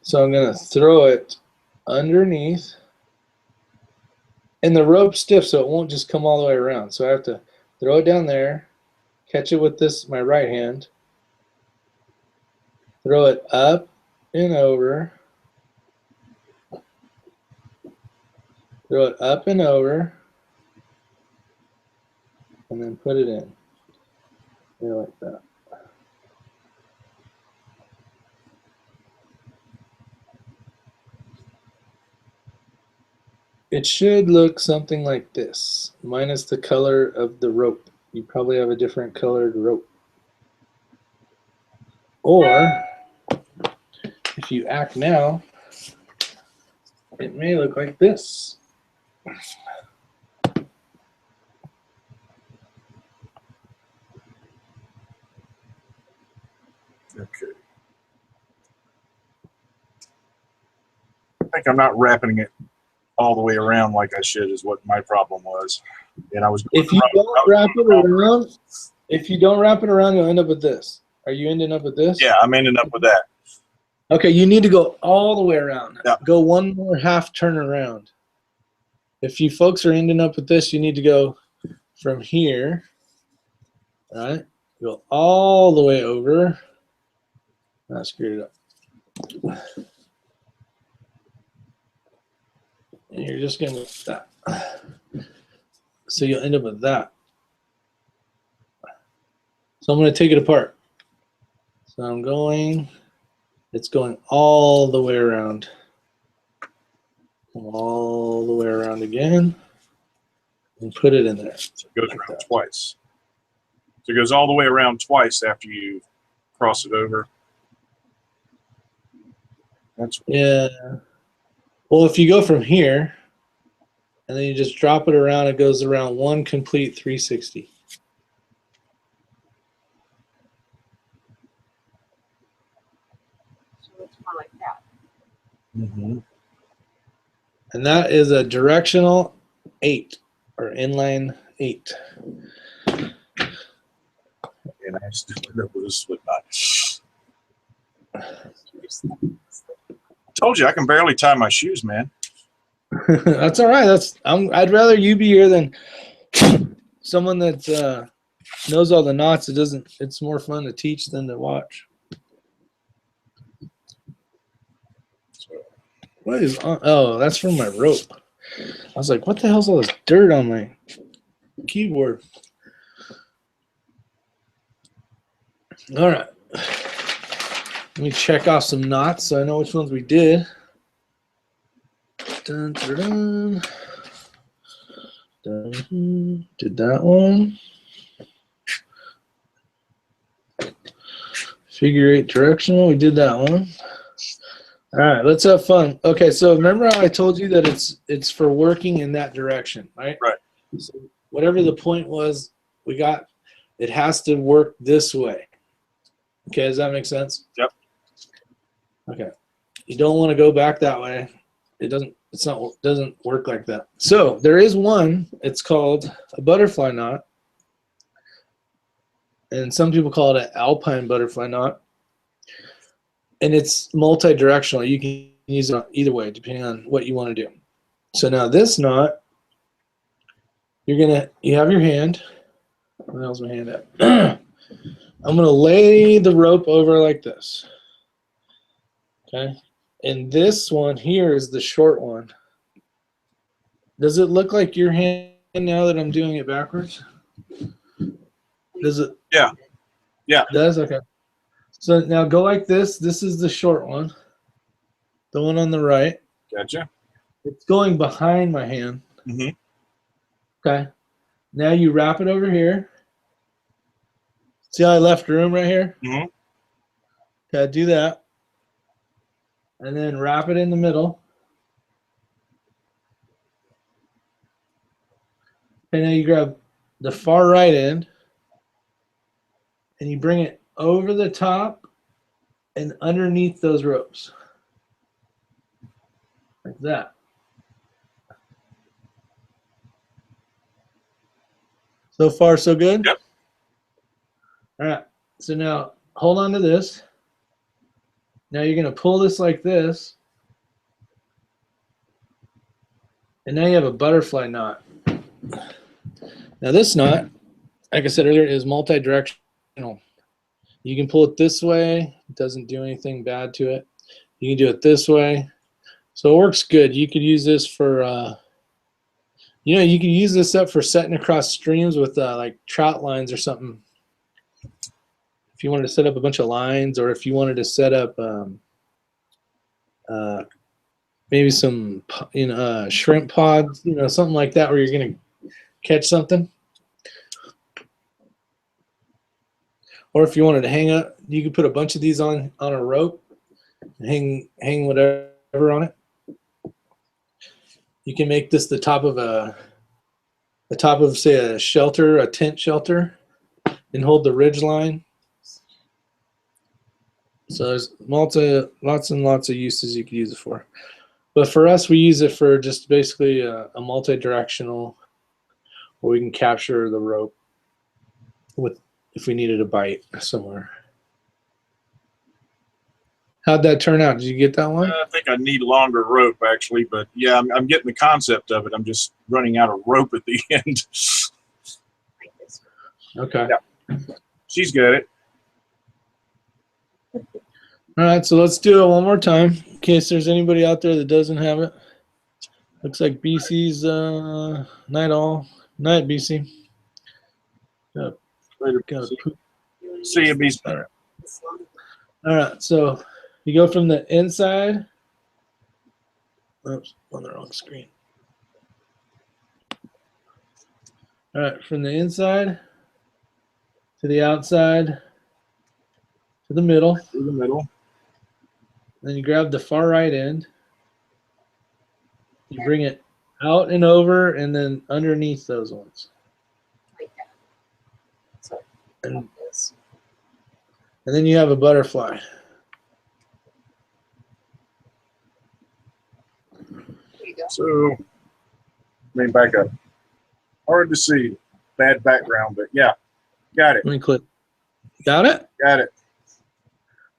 So I'm going to throw it underneath, and the rope's stiff, so it won't just come all the way around. So I have to throw it down there, catch it with this, my right hand, throw it up and over, throw it up and over, and then put it in. Yeah, like that. It should look something like this, minus the color of the rope. You probably have a different colored rope. Or, if you act now, it may look like this. Okay. I think I'm not wrapping it all the way around like I should is what my problem was. And I was. If you don't wrap it around, you'll end up with this. Are you ending up with this? Yeah, I'm ending up with that. Okay, you need to go all the way around. Yeah. Go one more half turn around. If you folks are ending up with this, you need to go from here, right? Go all the way over. I screwed it up. And you're just going to do that. So you'll end up with that. So I'm going to take it apart. So I'm going, it's going all the way around. All the way around again. And put it in there. So it goes around twice. So it goes all the way around twice after you cross it over. That's Yeah. Well, if you go from here, and then you just drop it around, it goes around one complete 360. So it's more like that. mm-hmm. And that is a directional 8 or inline 8. And I still end up with a slip knot. Told you I can barely tie my shoes, man. That's all right. I'd rather you be here than someone that knows all the knots. It's more fun to teach than to watch. What is on? Oh, that's from my rope. I was like, what the hell's all this dirt on my keyboard? All right. Let me check off some knots so I know which ones we did. Dun, dun, dun. Dun, did that one. Figure 8 directional, we did that one. All right, let's have fun. Okay, so remember how I told you that it's for working in that direction, right? Right. So whatever the point was, it has to work this way. Okay, does that make sense? Yep. Okay. You don't want to go back that way. It doesn't work like that. So there is one, it's called a butterfly knot. And some people call it an alpine butterfly knot. And it's multi-directional. You can use it either way, depending on what you want to do. So now this knot, you have your hand. Where the hell's my hand at? I'm gonna lay the rope over like this. Okay. And this one here is the short one. Does it look like your hand now that I'm doing it backwards? Does it? Yeah. Yeah. It does? Okay. So now go like this. This is the short one. The one on the right. Gotcha. It's going behind my hand. Mm-hmm. Okay. Now you wrap it over here. See how I left room right here? Mm-hmm. Okay, do that. and then wrap it in the middle. And then you grab the far right end and you bring it over the top and underneath those ropes. Like that. So far, so good? Yep. All right. So now hold on to this. Now you're going to pull this like this. And now you have a butterfly knot. Now this knot, like I said earlier, is multi-directional. You can pull it this way. It doesn't do anything bad to it. You can do it this way. So it works good. You could use this for, you know, you could use this up for setting across streams with like trout lines or something. If you wanted to set up a bunch of lines, or if you wanted to set up maybe some, you know, shrimp pods, you know, something like that, where you're going to catch something. Or if you wanted to hang up, you could put a bunch of these on a rope and hang whatever on it. You can make this the top of say a shelter, a tent shelter, and hold the ridge line. So there's lots and lots of uses you could use it for. But for us, we use it for just basically a multi-directional, where we can capture the rope with, if we needed a bite somewhere. How'd that turn out? Did you get that one? I think I need a longer rope, actually, but yeah, I'm getting the concept of it. I'm just running out of rope at the end. Okay. Yeah. She's got it. All right, so let's do it one more time in case there's anybody out there that doesn't have it. Looks like BC's night all. Night, BC. Later. Got a poop. See you, BC. All right. All right, so you go from the inside. Oops, on the wrong screen. All right, from the inside to the outside to the middle. In the middle. Then you grab the far right end. You bring it out and over and then underneath those ones. Like that. So And, like this. and then you have a butterfly. There you go. So, back up. Hard to see. Bad background, but yeah, got it. Let me click. Got it? Got it.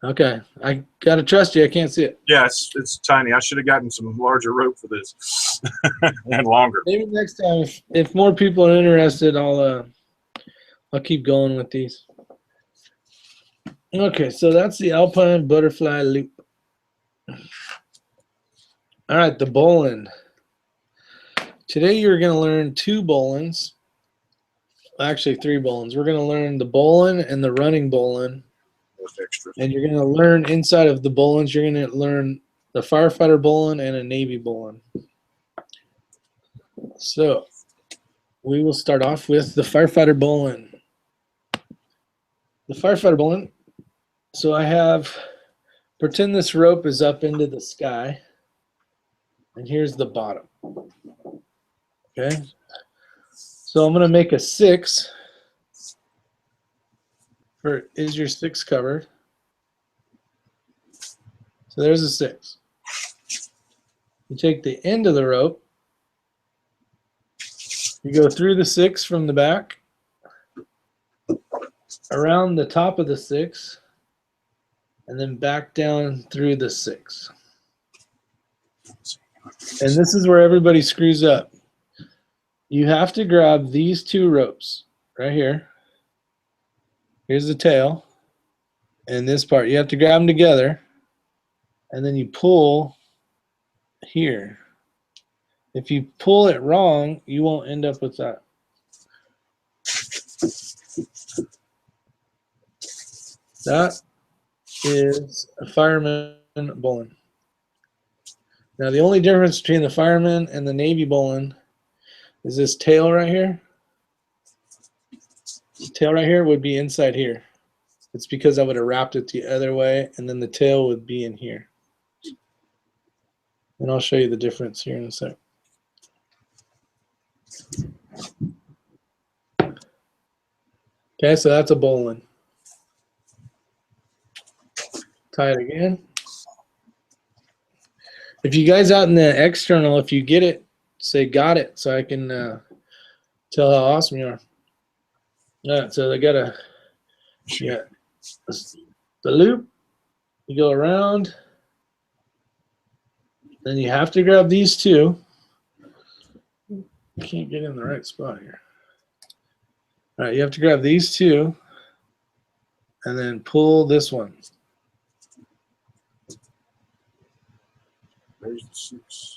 Okay. I got to trust you. I can't see it. Yeah, it's tiny. I should have gotten some larger rope for this and longer. Maybe next time, if more people are interested, I'll keep going with these. Okay, so that's the alpine butterfly loop. All right, the bowline. Today you're going to learn 2 bowlines. Actually, 3 bowlines. We're going to learn the bowline and the running bowline. Extras. And you're going to learn inside of the bowlines, you're going to learn the firefighter bowline and a Navy bowline. So we will start off with the firefighter bowline. The firefighter bowline. So I have, pretend this rope is up into the sky, and here's the bottom. Okay. So I'm going to make a 6 for Is Your 6 Covered? So there's a 6. You take the end of the rope, you go through the 6 from the back, around the top of the 6, and then back down through the 6. And this is where everybody screws up. You have to grab these 2 ropes right here. Here's the tail and this part. You have to grab them together, and then you pull here. If you pull it wrong, you won't end up with that. That is a fireman bowline. Now the only difference between the fireman and the Navy bowline is this tail right here. The tail right here would be inside here. It's because I would have wrapped it the other way, and then the tail would be in here. And I'll show you the difference here in a sec. Okay, so that's a bowline. Tie it again. If you guys out in the external, if you get it, say got it, so I can tell how awesome you are. All right, so they got a, yeah, the loop. You go around, then you have to grab these two. Can't get in the right spot here. All right, you have to grab these two, and then pull this one. There's the 6.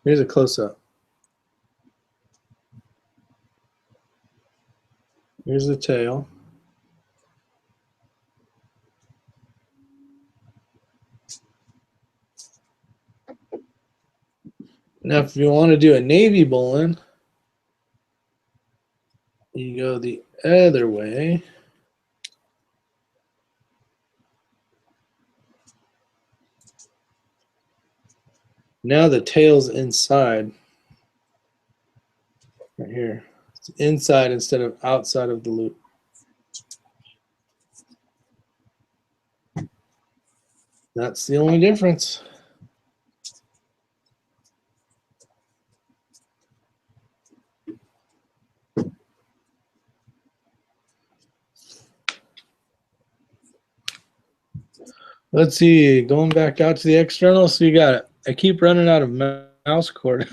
Here's a close-up. Here's the tail. Now, if you want to do a navy bowline, you go the other way. Now the tail's inside. Right here. It's inside instead of outside of the loop. That's the only difference. Let's see, going back out to the external, so you got it. I keep running out of mouse cord.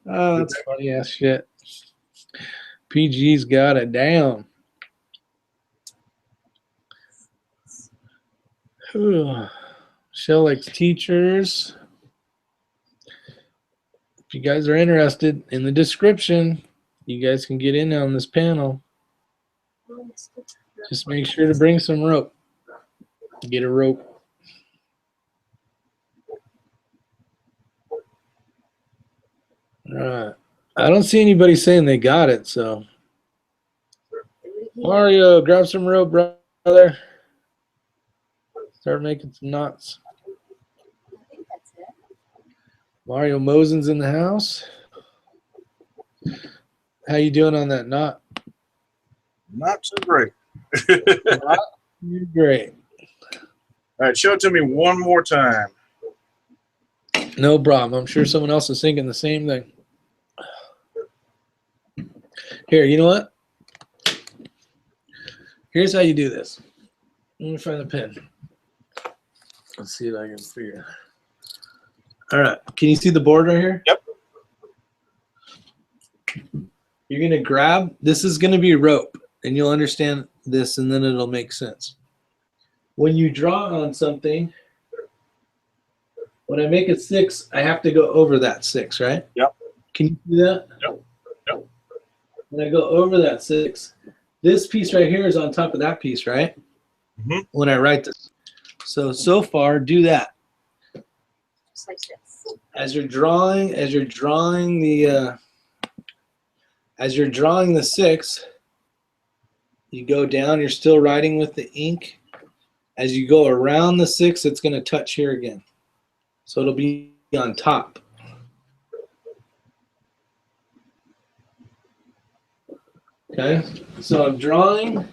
Oh, that's funny ass shit. PG's got it down. Whew. Shell likes teachers. If you guys are interested, in the description, you guys can get in on this panel. Just make sure to bring some rope. Get a rope. All right. I don't see anybody saying they got it, so. Mario, grab some rope, brother. Start making some knots. I think that's it. Mario Mosen's in the house. How you doing on that knot? Not so great. You're great. All right, show it to me one more time. No problem. I'm sure someone else is thinking the same thing. Here, you know what? Here's how you do this. Let me find the pen. Let's see if I can figure it. All right. Can you see the board right here? Yep. You're going to grab, this is going to be rope, and you'll understand this, and then it'll make sense. When you draw on something, when I make a 6, I have to go over that 6, right? Yep. Can you see that? Yep. Yep. When I go over that 6, this piece right here is on top of that piece, right? Mm-hmm. When I write this. So far, do that. Just like this. As you're drawing the 6, you go down, you're still writing with the ink. As you go around the 6, it's going to touch here again. So it'll be on top. Okay, so I'm drawing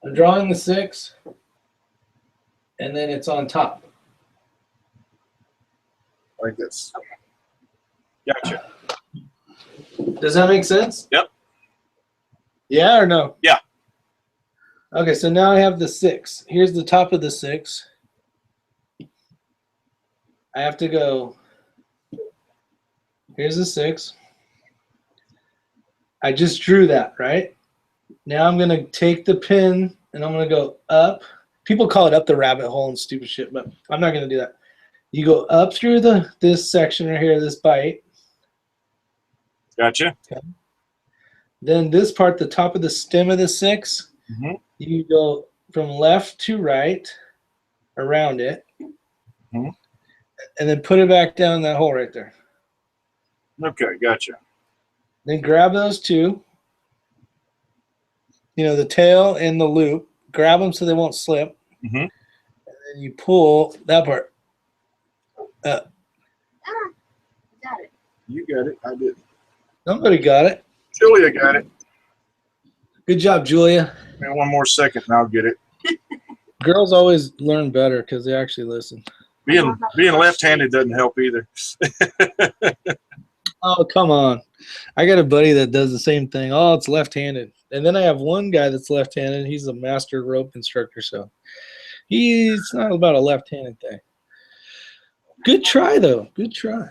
the 6, and then it's on top. Like this. Gotcha. Does that make sense? Yep. Yeah or no? Yeah. Okay, so now I have the 6. Here's the top of the 6. I have to go, here's the 6. I just drew that, right? Now I'm going to take the pin and I'm going to go up. People call it up the rabbit hole and stupid shit, but I'm not going to do that. You go up through this section right here, this bite. Gotcha. Okay. Then this part, the top of the stem of the 6, Mm-hmm. you go from left to right around it, Mm-hmm. and then put it back down in that hole right there. Okay, gotcha. Then grab those two. You know, the tail and the loop. Grab them so they won't slip. Mm-hmm. And then you pull that part up. Got it. You got it. I did. Somebody got it. Julia got it. Good job, Julia. Man, one more second and I'll get it. Girls always learn better because they actually listen. Being left-handed doesn't help either. Oh, come on. I got a buddy that does the same thing. Oh, it's left-handed. And then I have one guy that's left-handed. He's a master rope instructor, so he's not about a left-handed thing. Good try, though. Good try.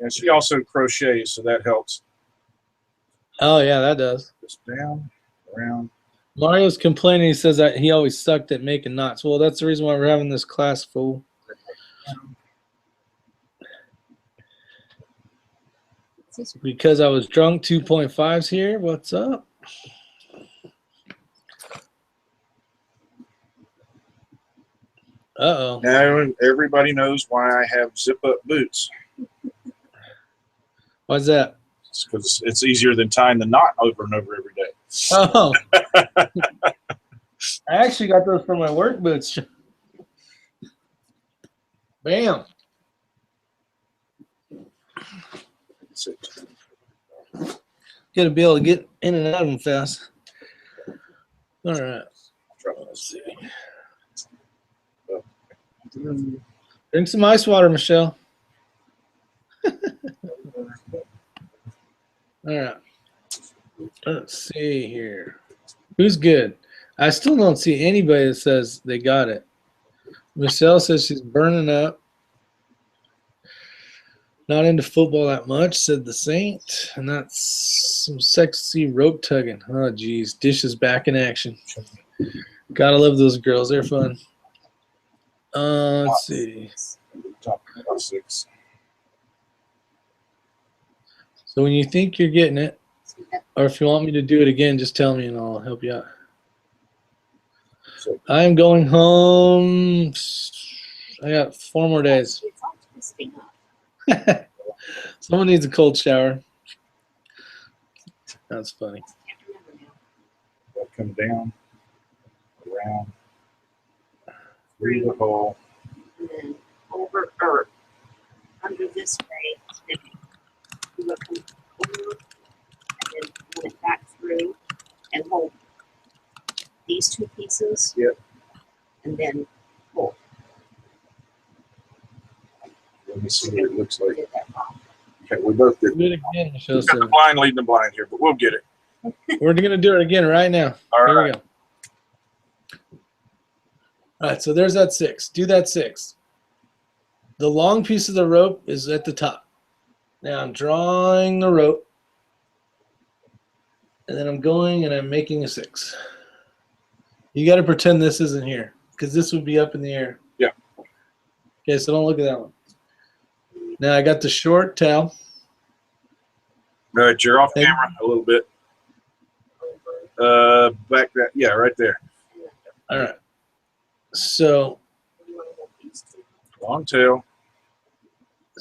And she also crochets, so that helps. Oh, yeah, that does. Just down, around. Mario's complaining. He says that he always sucked at making knots. Well, that's the reason why we're having this class, fool. Because I was drunk. 2.5s here. What's up? Uh-oh. Now everybody knows why I have zip-up boots. Why's that? It's because it's easier than tying the knot over and over every day. Oh. I actually got those for my work boots. Bam. Got to be able to get in and out of them fast. All right. Let's see. Drink some ice water, Michelle. All right. Let's see here. Who's good? I still don't see anybody that says they got it. Michelle says she's burning up. Not into football that much, said the Saint. And that's some sexy rope tugging. Oh, geez. Dishes back in action. Gotta love those girls. They're fun. Let's see. Top about 6. So when you think you're getting it, or if you want me to do it again, just tell me and I'll help you out. I am going home. I got 4 more days. It's all twisting up. Someone needs a cold shower. That's funny. Can't remember now. They'll come down, around, through the hole. And then over or under this way. Then you look over and then pull it back through and hold these 2 pieces. Yep. And then pull. Let me see what it looks like. Did that wrong. Okay, we both did. Do it again, Michelle We've got said. the blind leading the blind here, but we'll get it. We're going to do it again right now. All Here right. we go. All right, so there's that 6. Do that 6. The long piece of the rope is at the top. Now I'm drawing the rope. And then I'm going and I'm making a 6. You got to pretend this isn't here because this would be up in the air. Yeah. Okay, so don't look at that one. Now I got the short tail. All right, you're off camera a little bit. Back that, yeah, right there. All right. So Long tail.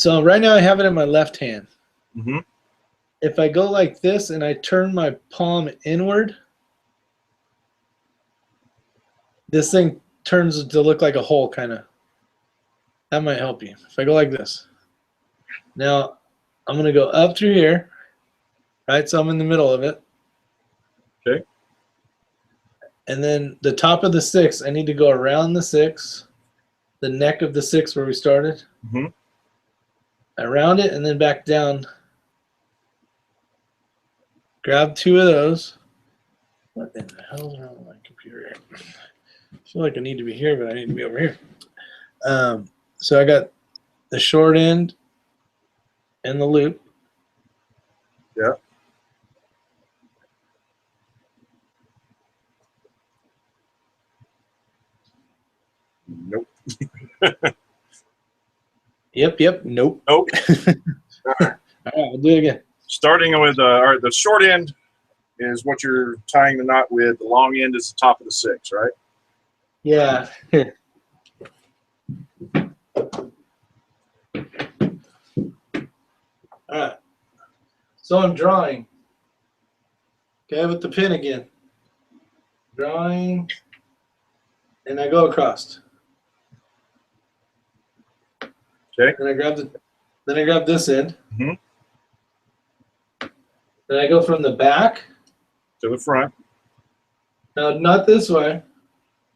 right now I have it in my left hand. Mm-hmm. If I go like this and I turn my palm inward, this thing turns to look like a hole, kind of. That might help you. If I go like this. Now, I'm going to go up through here, right? So I'm in the middle of it. Okay. And then the top of the 6, I need to go around the 6, the neck of the 6 where we started. Mm-hmm. Around it and then back down. Grab 2 of those. What in the hell is wrong with my computer? I feel like I need to be here, but I need to be over here. So I got the short end and the loop. Yeah. Nope. Yep. Nope. Nope. All right, we'll do it again. Starting with all right, the short end is what you're tying the knot with. The long end is the top of the 6, right? Yeah. Here. All right. So I'm drawing. Okay, with the pin again. Drawing, and I go across. Okay. Then I grab this end. Mhm. Then I go from the back. To the front. Now, not this way.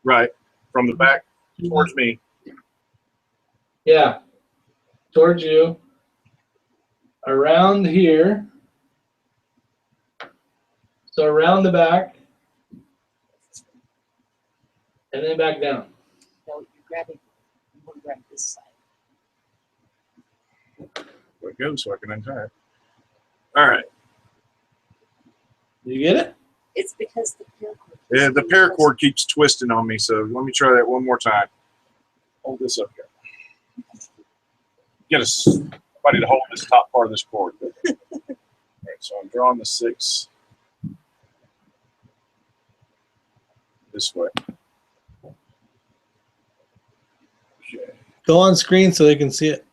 Right. From the back towards me. Yeah. Towards you. Around here. So around the back. And then back down. No, you're grabbing. You want to grab this side. Where it goes so I can untie it. All right. You get it? It's because the paracord. Yeah, the paracord keeps twisting on me, so let me try that one more time. Hold this up here. Get somebody to hold this top part of this cord. All right, so I'm drawing the 6 this way. Okay. Go on screen so they can see it.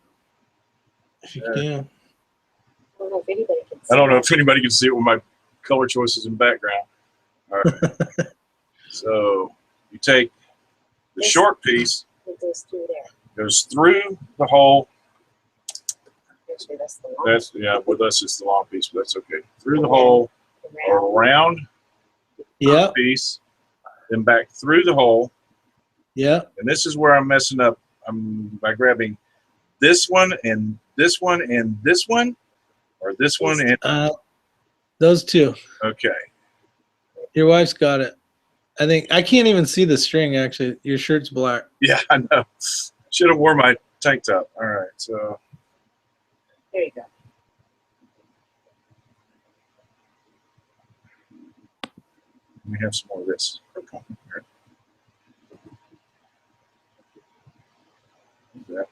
If you can. I don't know if anybody can see I don't know that. if anybody can see it with my color choices in the background. All right. So you take the short piece, It goes through there. goes through the hole. Actually, that's the long That's, yeah, with us it's the long piece, but that's okay. Through the hole, round. around Yep. the piece, then back through the hole. Yep. And this is where I'm messing up. I'm by grabbing this one and this one and this one, or this one and Those two. okay. Your wife's got it. I think I can't even see the string actually. Your shirt's black. Yeah, I know. Should have worn my tank top. All right, so There you go. let me have some more of this. Okay. That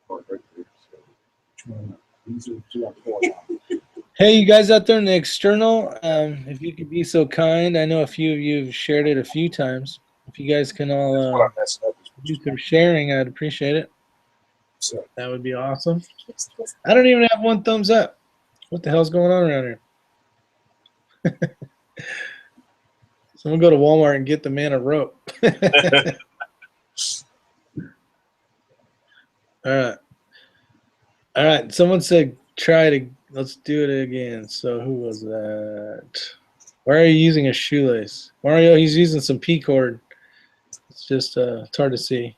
part right there. So, which one? These are the two I'm pulling on. Hey, you guys out there in the external, if you could be so kind, I know a few of you have shared it a few times. If you guys can That's all what I'm messing up. do some sharing, I'd appreciate it. So, That would be awesome. Keeps twisting. I don't even have one thumbs up. What the hell's going on around here? Someone go to Walmart and get the man a rope. All right. All right. Someone said try to. Let's do it again. So who was that? Why are you using a shoelace? Mario, he's using some P cord. It's just it's hard to see.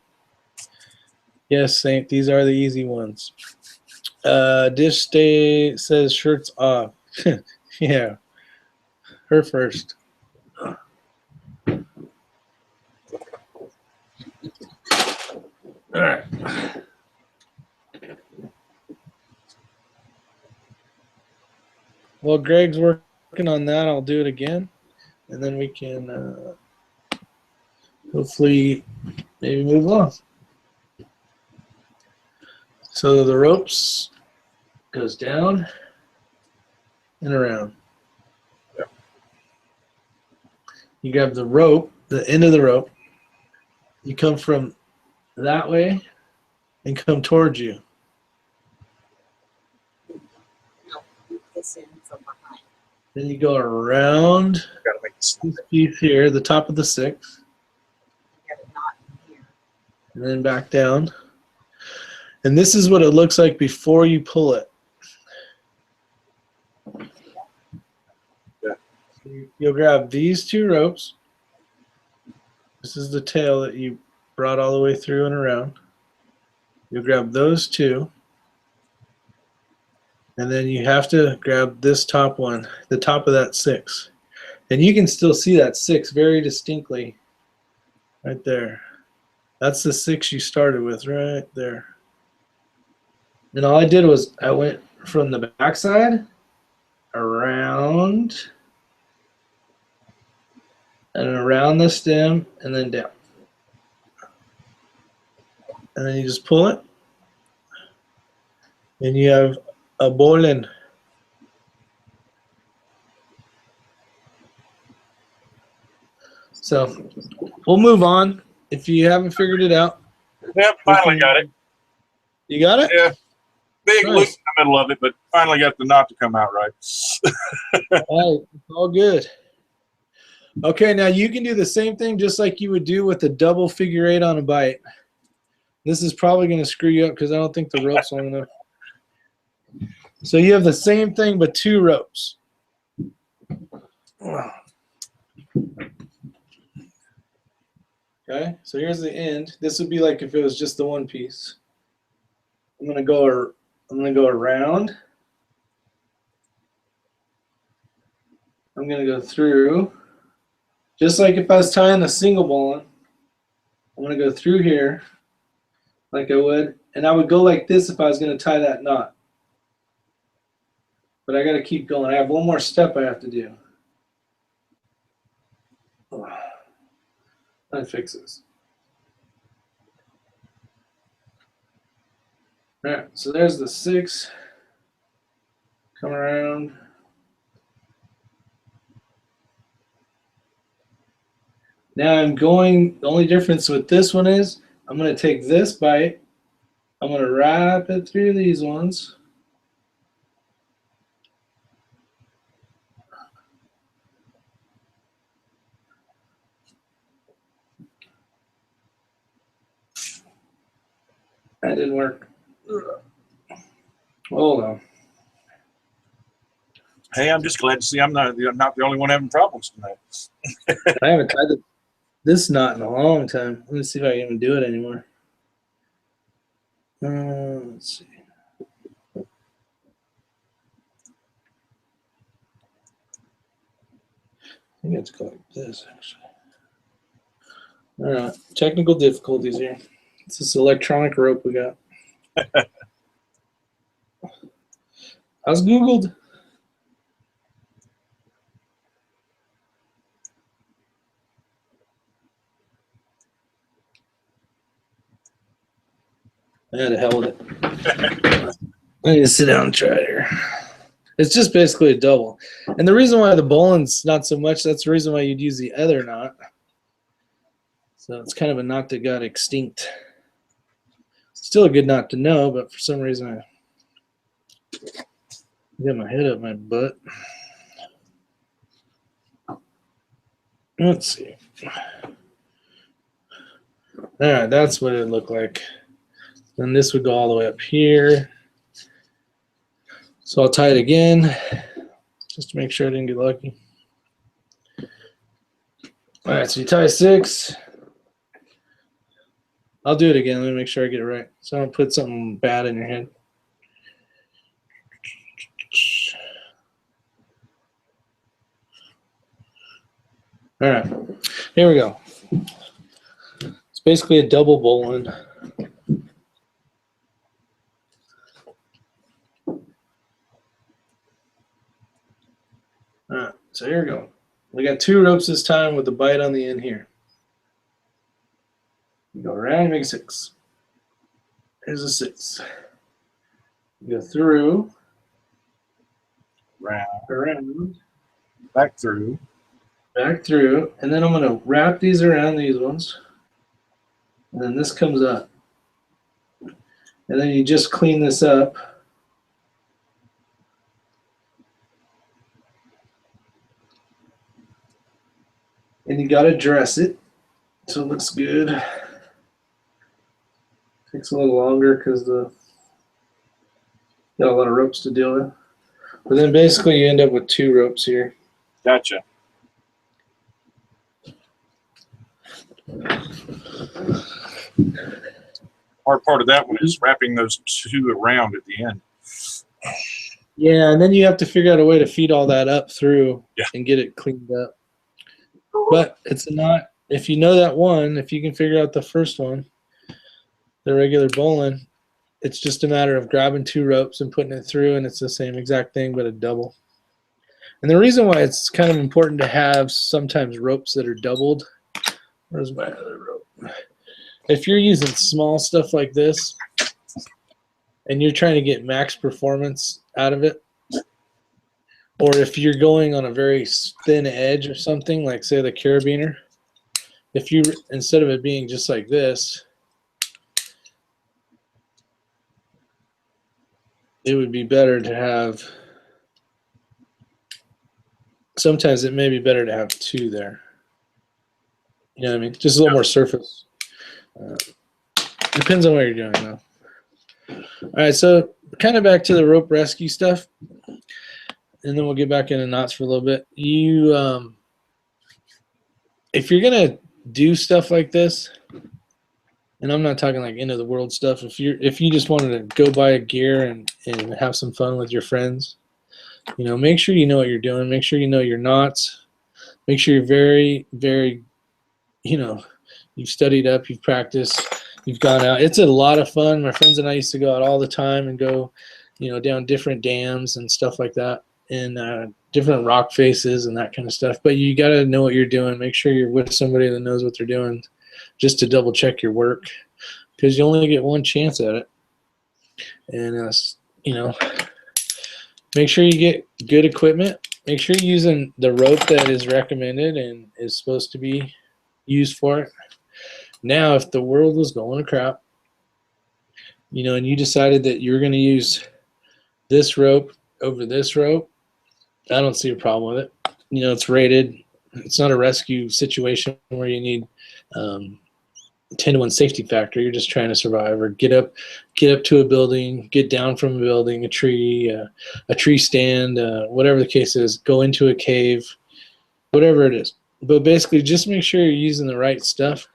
Yes, Saint, these are the easy ones. Dish Stay says shirts off. Yeah. Her first. All right. Well, Greg's working on that. I'll do it again, and then we can hopefully maybe move on. So the ropes goes down and around. Yep. You grab the rope, the end of the rope. You come from that way and come towards you. No, keep this in from behind. Then you go around gotta make this. this piece here, the top of the 6, You got a knot in here. and then back down. And this is what it looks like before you pull it. Yeah. So you'll grab these 2 ropes. This is the tail that you brought all the way through and around. You'll grab those 2. And then you have to grab this top one, the top of that 6. And you can still see that 6 very distinctly right there. That's the 6 you started with right there. And all I did was I went from the backside around and around the stem and then down. And then you just pull it. And you have a bowline. So we'll move on. If you haven't figured it out, Yeah, finally got it. you got it? Yeah. Big Nice. loop in middle of it, but finally got the knot to come out right. All right, all good. Okay, now you can do the same thing just like you would do with a double figure 8 on a bite. This is probably going to screw you up because I don't think the rope's long enough. So you have the same thing but 2 ropes. Okay, so here's the end. This would be like if it was just the one piece. I'm gonna go around. I'm gonna go through, just like if I was tying a single ball. I'm gonna go through here, like I would, and I would go like this if I was gonna tie that knot. But I gotta keep going. I have one more step I have to do. Let me fix this. All right, so there's the 6. Come around. Now I'm going, the only difference with this one is I'm going to take this bite, I'm going to wrap it through these ones. That didn't work. Hold on. Hey, I'm just glad to see I'm not the only one having problems tonight. I haven't tied this knot in a long time. Let me see if I can even do it anymore. Let's see. I think it's go like this, actually. All right, technical difficulties here. It's this electronic rope we got. I was Googled. I had to hell with it. I need to sit down and try it here. It's just basically a double. And the reason why the bowline's not so much, that's the reason why you'd use the other knot. So it's kind of a knot that got extinct. Still a good knot to know, but for some reason I get my head up my butt. Let's see. All right, that's what it would look like. Then this would go all the way up here. So I'll tie it again, just to make sure I didn't get lucky. All right, so you tie 6. I'll do it again. Let me make sure I get it right, so I don't put something bad in your head. All right, here we go. It's basically a double bowline. All right, so here we go. We got 2 ropes this time with the bite on the end here. You go around, make a 6. Here's a 6. You go through, around, Back through. back through, and then I'm going to wrap these around these ones. And then this comes up. And then you just clean this up. And you got to dress it so it looks good. Takes a little longer because got a lot of ropes to deal with. But then basically you end up with 2 ropes here. Gotcha. Hard part of that one is wrapping those 2 around at the end. Yeah, and then you have to figure out a way to feed all that up through and get it cleaned up. But it's not, if you know that one, if you can figure out the first one, the regular bowline, it's just a matter of grabbing 2 ropes and putting it through, and it's the same exact thing but a double. And the reason why it's kind of important to have sometimes ropes that are doubled, where's my other rope? If you're using small stuff like this and you're trying to get max performance out of it, or if you're going on a very thin edge or something, like say the carabiner, if you, instead of it being just like this, it would be better to have, sometimes it may be better to have 2 there. You know what I mean? Just a little more surface. Depends on what you're doing, though. All right, so kind of back to the rope rescue stuff, and then we'll get back into knots for a little bit. You, if you're gonna do stuff like this, and I'm not talking like end of the world stuff. If you just wanted to go buy a gear and have some fun with your friends, you know, make sure you know what you're doing. Make sure you know your knots. Make sure you're very, very, you know, you've studied up, you've practiced, you've gone out. It's a lot of fun. My friends and I used to go out all the time and go, you know, down different dams and stuff like that, and different rock faces and that kind of stuff. But you got to know what you're doing. Make sure you're with somebody that knows what they're doing, just to double check your work, because you only get one chance at it. And you know, make sure you get good equipment. Make sure you're using the rope that is recommended and is supposed to be used for it. Now, if the world was going to crap, you know, and you decided that you're going to use this rope over this rope, I don't see a problem with it. You know, it's rated. It's not a rescue situation where you need 10-to-1 safety factor. You're just trying to survive or get up to a building, get down from a building, a tree stand, whatever the case is, go into a cave, whatever it is. But basically, just make sure you're using the right stuff.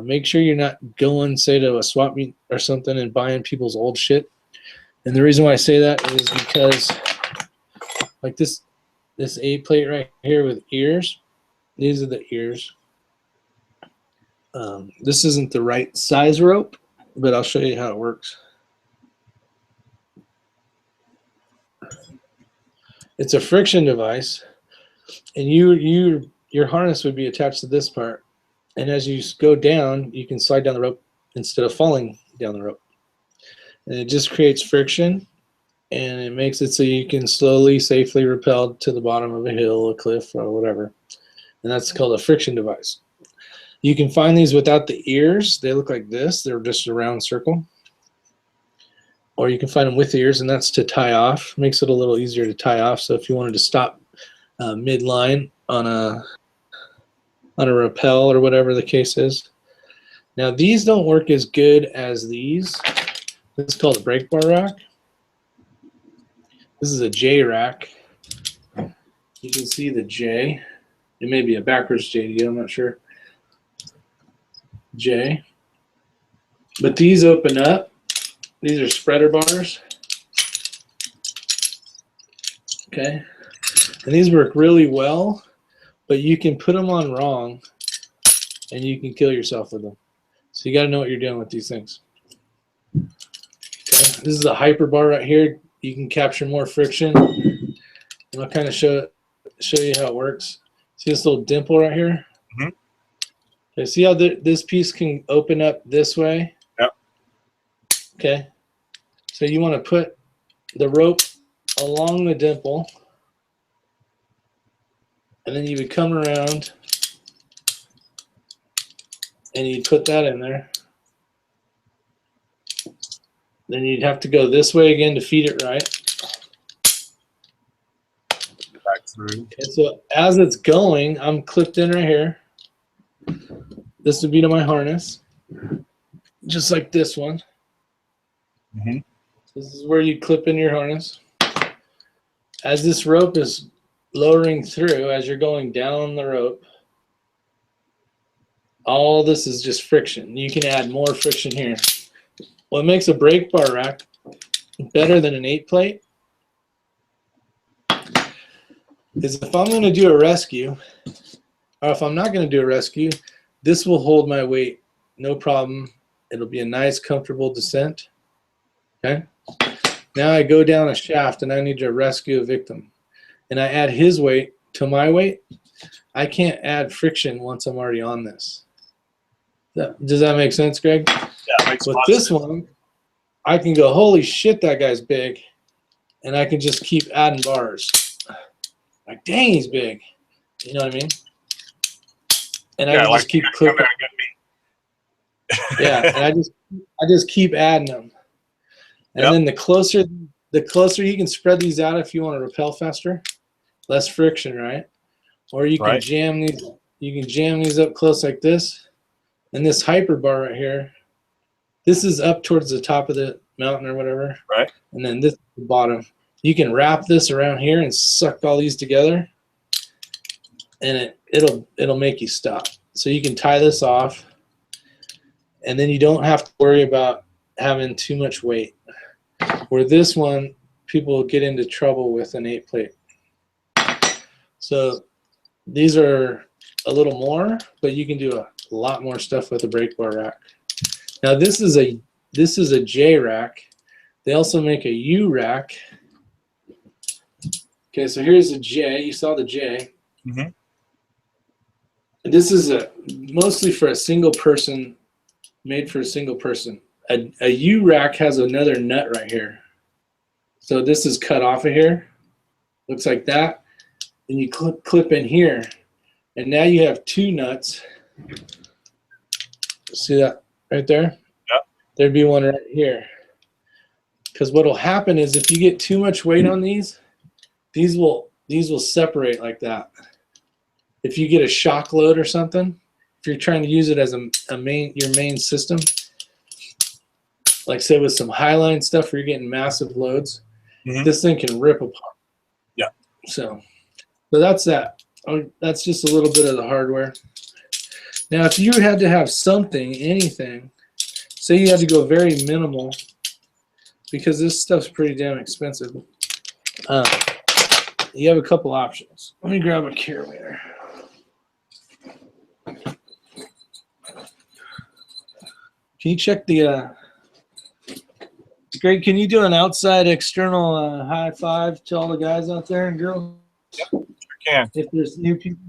Make sure you're not going, say, to a swap meet or something and buying people's old shit. And the reason why I say that is because, like this A plate right here with ears, these are the ears. This isn't the right size rope, but I'll show you how it works. It's a friction device, and your harness would be attached to this part. And as you go down, you can slide down the rope instead of falling down the rope. And it just creates friction, and it makes it so you can slowly, safely rappel to the bottom of a hill, a cliff, or whatever. And that's called a friction device. You can find these without the ears. They look like this. They're just a round circle. Or you can find them with ears, and that's to tie off. Makes it a little easier to tie off. So if you wanted to stop mid-line on a rappel or whatever the case is. Now, these don't work as good as these. This is called a brake bar rack. This is a J rack. You can see the J. It may be a backwards JD, I'm not sure. J. But these open up. These are spreader bars. Okay. And these work really well, but you can put them on wrong and you can kill yourself with them. So you got to know what you're doing with these things. Okay. This is a hyper bar right here. You can capture more friction. And I'll kind of show you how it works. See this little dimple right here? Mm-hmm. Okay, see how this piece can open up this way? Yep. Okay. So you want to put the rope along the dimple, and then you would come around and you'd put that in there. Then you'd have to go this way again to feed it right. Back through. Okay, so as it's going, I'm clipped in right here. This would be to my harness, just like this one. Mm-hmm. This is where you clip in your harness. As this rope is lowering through, as you're going down the rope, all this is just friction. You can add more friction here. What makes a brake bar rack better than an 8-plate is if I'm going to do a rescue, or if I'm not going to do a rescue, this will hold my weight, no problem. It'll be a nice, comfortable descent. Okay. Now I go down a shaft and I need to rescue a victim, and I add his weight to my weight. I can't add friction once I'm already on this. Does that make sense, Greg? Yeah, it makes With a lot of this sense. one, I can go, holy shit, that guy's big, and I can just keep adding bars. Like, dang, he's big. You know what I mean? And I can just keep come clipping. out and get me. Yeah, and I just keep adding them. And Yep. then the closer you can spread these out if you want to rappel faster, less friction, right? Or you can Right. jam these. You can jam these up close like this. And this hyper bar right here, this is up towards the top of the mountain or whatever. Right. And then this is the bottom. You can wrap this around here and suck all these together, and it'll make you stop. So you can tie this off, and then you don't have to worry about having too much weight. Where this one, people get into trouble with an 8-plate. So these are a little more, but you can do a lot more stuff with a brake bar rack. Now this is a J rack. They also make a U rack. Okay, so here's a J. You saw the J. Mhm. This is mostly for a single person, made for a single person. A U rack has another nut right here. So this is cut off of here. Looks like that. And you clip in here. And now you have two nuts. See that right there? Yep. There'd be one right here. Because what will happen is if you get too much weight on these will separate like that. If you get a shock load or something, if you're trying to use it as your main system, like say with some highline stuff where you're getting massive loads, this thing can rip apart. Yeah. So that's that. That's just a little bit of the hardware. Now, if you had to have something, anything, say you had to go very minimal, because this stuff's pretty damn expensive, you have a couple options. Let me grab a carabiner. Can you check the Greg, can you do an outside external high five to all the guys out there and girls? Yep, sure can. If there's new people.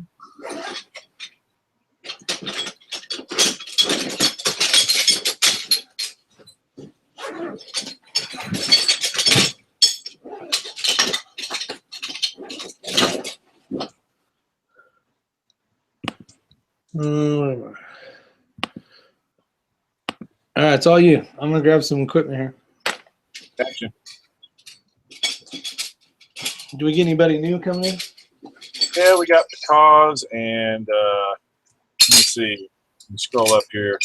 All right, it's all you. I'm gonna grab some equipment here. Gotcha. Do we get anybody new coming in? Yeah, we got Because and let me see. Let me scroll up here.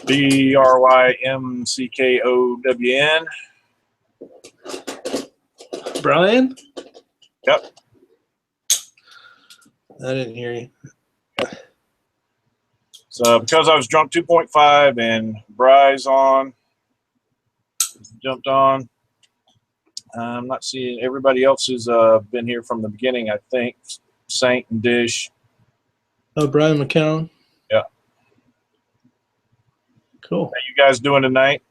BRYMCKOWN. Brian? Yep. I didn't hear you. So because I was drunk 2.5 and Bry's on, jumped on. I'm not seeing everybody else has been here from the beginning, I think. Saint and Dish. Oh, Brian McCown. Yeah. Cool. How you guys doing tonight?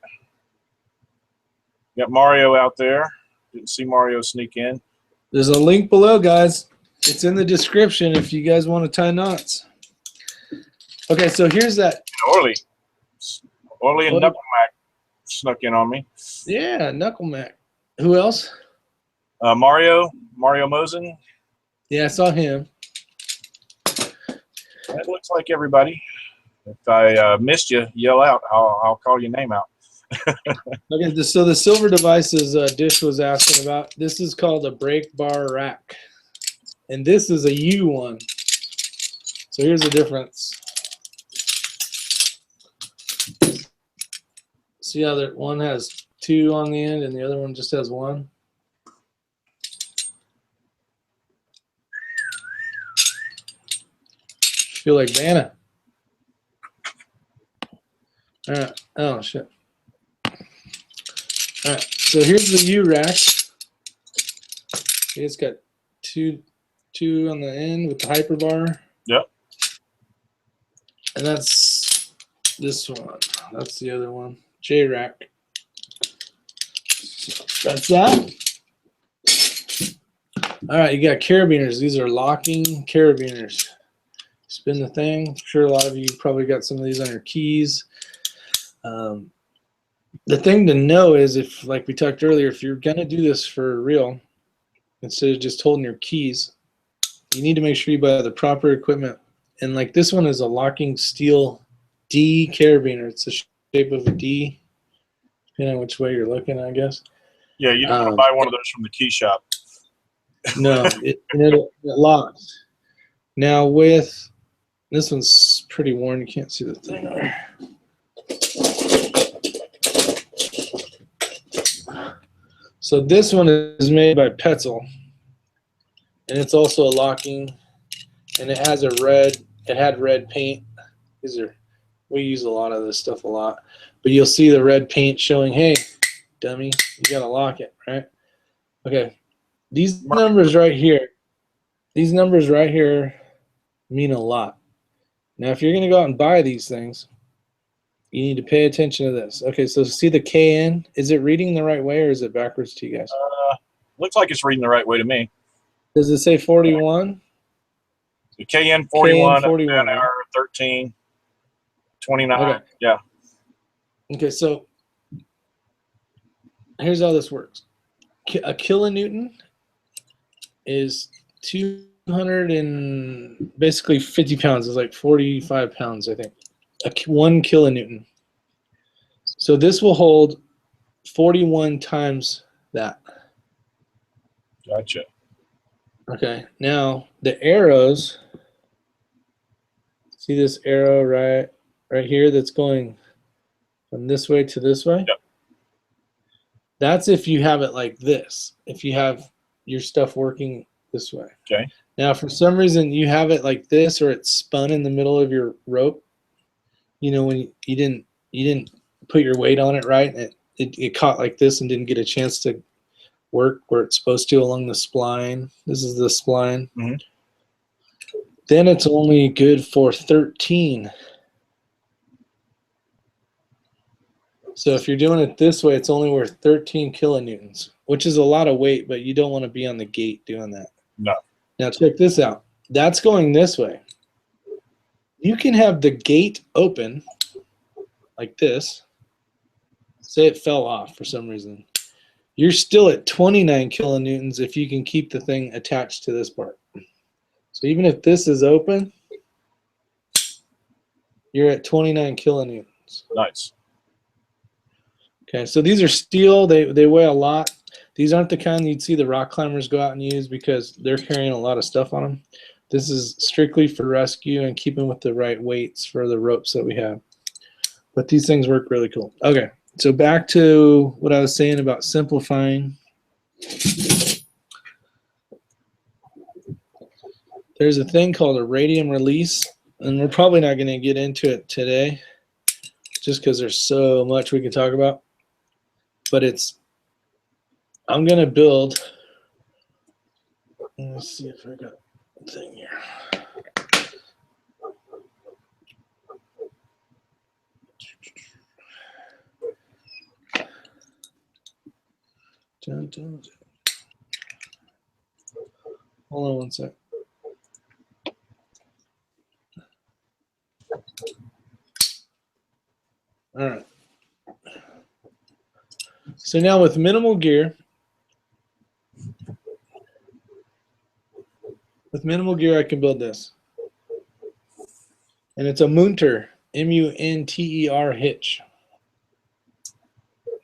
Got Mario out there. Didn't see Mario sneak in. There's a link below, guys. It's in the description if you guys want to tie knots. Okay, so here's that. Orly and Knuckle Mac snuck in on me. Yeah, Knuckle Mac. Who else? Mario Mosen. Yeah, I saw him. That looks like everybody. If I missed you, yell out. I'll call your name out. Okay, so the silver devices Dish was asking about, this is called a brake bar rack. And this is a U one. So here's the difference. See how that one has 2 on the end and the other one just has 1? Feel like Vanna. All right. Oh, shit. All right. So here's the U rack. It's got two on the end with the hyper bar. Yep. And that's this one. That's the other one. J rack. So that's that. All right, you got carabiners. These are locking carabiners. Spin the thing. I'm sure a lot of you probably got some of these on your keys. The thing to know is, if, like we talked earlier, if you're gonna do this for real, instead of just holding your keys, you need to make sure you buy the proper equipment. And like this one is a locking steel D carabiner. It's the shape of a D, depending on which way you're looking, I guess. Yeah, you don't want to buy one of those from the key shop. No, it locks. Now with this one's pretty worn. You can't see the thing there. So this one is made by Petzl, and it's also a locking, and it has a red. It had red paint. We use a lot of this stuff a lot, but you'll see the red paint showing. Hey, dummy, you gotta lock it, right? Okay, these numbers right here. These numbers right here mean a lot. Now, if you're gonna go out and buy these things, you need to pay attention to this. Okay, so see the KN? Is it reading the right way or is it backwards to you guys? Looks like it's reading the right way to me. Does it say 41? The KN 41, KN 41, hour 13, 29. Okay. Yeah. Okay, so here's how this works. A kilonewton is 200 and basically 50 pounds. It's like 45 pounds, I think. 1 kilonewton. So this will hold 41 times that. Gotcha. Okay, now the arrows, see this arrow right here that's going from this way to this way? Yep. That's if you have it like this, if you have your stuff working this way. Okay. Now, for some reason, you have it like this or it's spun in the middle of your rope. You know, when you didn't put your weight on it right, and it caught like this and didn't get a chance to work where it's supposed to along the spline. This is the spline. Mm-hmm. Then it's only good for 13. So if you're doing it this way, it's only worth 13 kilonewtons, which is a lot of weight, but you don't want to be on the gate doing that. No. Now check this out. That's going this way. You can have the gate open like this. Say it fell off for some reason. You're still at 29 kilonewtons if you can keep the thing attached to this part. So even if this is open, you're at 29 kilonewtons. Nice. Okay, so these are steel. They weigh a lot. These aren't the kind you'd see the rock climbers go out and use because they're carrying a lot of stuff on them. This is strictly for rescue and keeping with the right weights for the ropes that we have. But these things work really cool. Okay, so back to what I was saying about simplifying. There's a thing called a radium release, and we're probably not going to get into it today just because there's so much we can talk about. But I'm going to build, let's see if I got a thing here. Dun, dun, dun. Hold on one sec. All right. So now with minimal gear, I can build this. And it's a Munter, M-U-N-T-E-R hitch.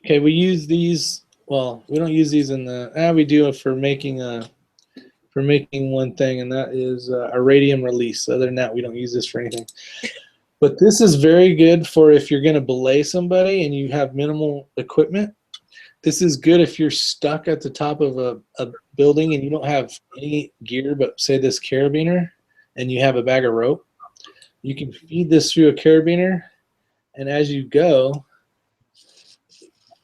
Okay, we use these, well, we don't use these in the, we do it for making one thing, and that is a radium release. Other than that, we don't use this for anything. But this is very good for if you're going to belay somebody and you have minimal equipment. This is good if you're stuck at the top of a building and you don't have any gear but, say, this carabiner, and you have a bag of rope. You can feed this through a carabiner, and as you go,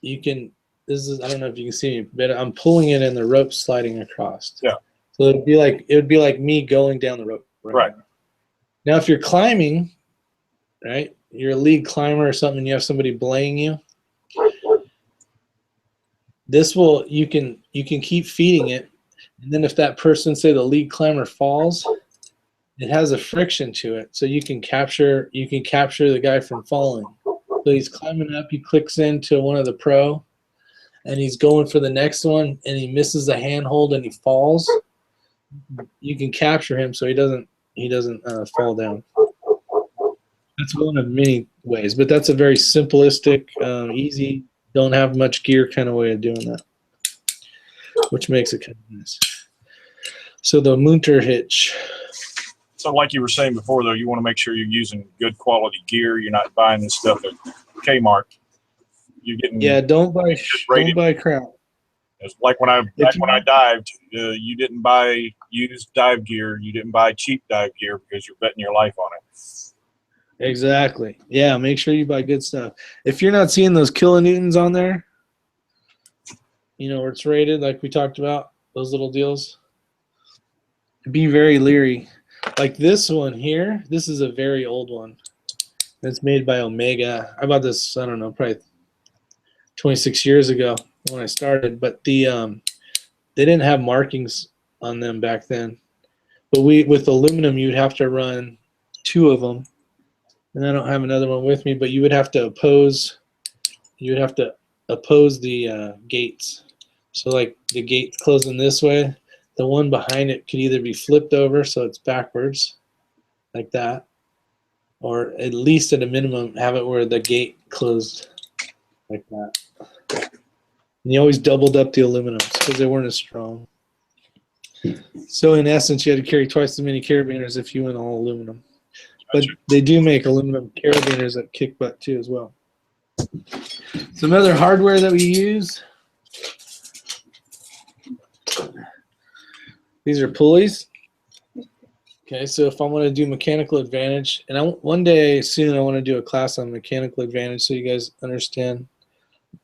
you can, this is, I don't know if you can see me, but I'm pulling it and the rope sliding across. Yeah. So it would be like me going down the rope. Right. Now, if you're climbing, right, you're a lead climber or something, and you have somebody belaying you, this will, you can keep feeding it, and then if that person, say the lead climber, falls, it has a friction to it, so you can capture the guy from falling. So he's climbing up, he clicks into one of the pro, and he's going for the next one, and he misses the handhold and he falls. You can capture him so he doesn't fall down. That's one of many ways, but that's a very simplistic, easy, don't have much gear kind of way of doing that, which makes it kind of nice. So the Munter hitch. So like you were saying before, though, you want to make sure you're using good quality gear. You're not buying this stuff at Kmart. You're getting Don't buy crap. It's like when I dived, you didn't buy used dive gear. You didn't buy cheap dive gear because you're betting your life on it. Exactly. Yeah, make sure you buy good stuff. If you're not seeing those kilonewtons on there, where it's rated, like we talked about, those little deals, be very leery. Like this one here, this is a very old one. It's made by Omega. I bought this, I don't know, probably 26 years ago when I started, but they didn't have markings on them back then. But with aluminum, you'd have to run 2 of them. And I don't have another one with me, but you would have to oppose the gates. So like the gate's closing this way, the one behind it could either be flipped over so it's backwards, like that, or at least at a minimum have it where the gate closed like that. And you always doubled up the aluminums because they weren't as strong. So in essence, you had to carry twice as many carabiners if you went all aluminum. But they do make aluminum carabiners that kick butt too as well. Some other hardware that we use. These are pulleys. Okay, so if I want to do mechanical advantage, and one day soon I want to do a class on mechanical advantage so you guys understand.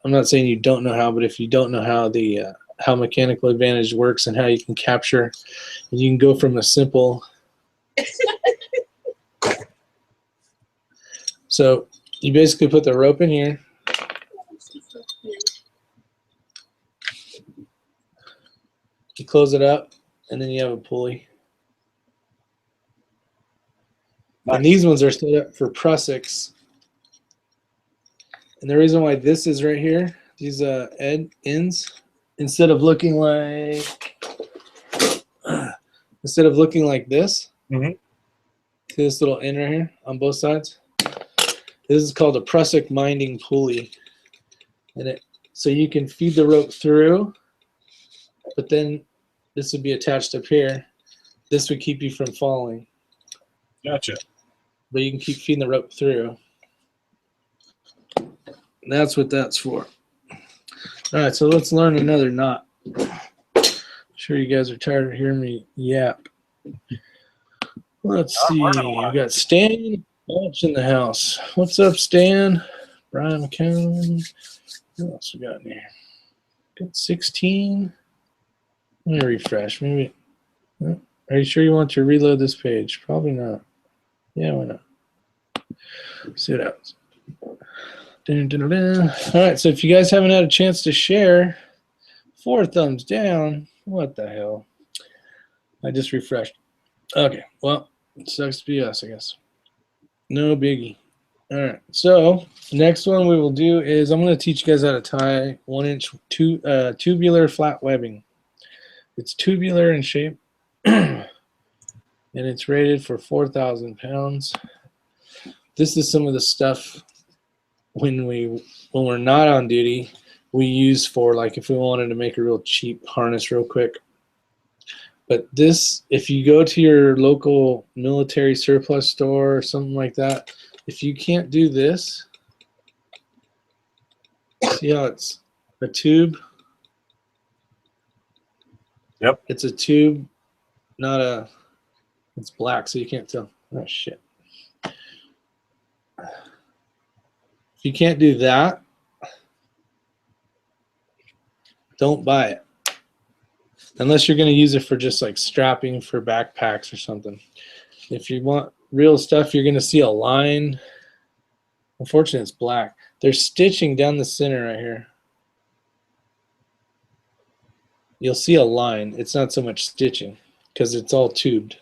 I'm not saying you don't know how, but if you don't know how how mechanical advantage works and how you can capture, and you can go from a simple. So you basically put the rope in here. You close it up, and then you have a pulley. Nice. And these ones are set up for prussics. And the reason why this is right here, these ends, instead of looking like this, this little end right here on both sides, this is called a prussic minding pulley. And so you can feed the rope through, but then this would be attached up here. This would keep you from falling. Gotcha. But you can keep feeding the rope through. And that's what that's for. All right, so let's learn another knot. I'm sure you guys are tired of hearing me yap. Let's see. We got Stan Bunch in the house. What's up, Stan? Brian McCown. What else we got in here? Got 16. Let me refresh. Maybe. Are you sure you want to reload this page? Probably not. Yeah, why not? See what happens. Dun, dun, dun, dun. All right, so if you guys haven't had a chance to share, 4 thumbs down. What the hell? I just refreshed. Okay, well, it sucks to be us, I guess. No biggie. All right, so next one we will do is I'm going to teach you guys how to tie 1-inch tubular flat webbing. It's tubular in shape, and it's rated for 4,000 pounds. This is some of the stuff when we're not on duty, we use for, like, if we wanted to make a real cheap harness real quick. But this, if you go to your local military surplus store or something like that, if you can't do this, see how it's a tube? Yep. It's a tube, not a, it's black, so you can't tell. Oh, shit. If you can't do that, don't buy it. Unless you're going to use it for just like strapping for backpacks or something. If you want real stuff, you're going to see a line. Unfortunately, it's black. There's stitching down the center right here. You'll see a line. It's not so much stitching because it's all tubed.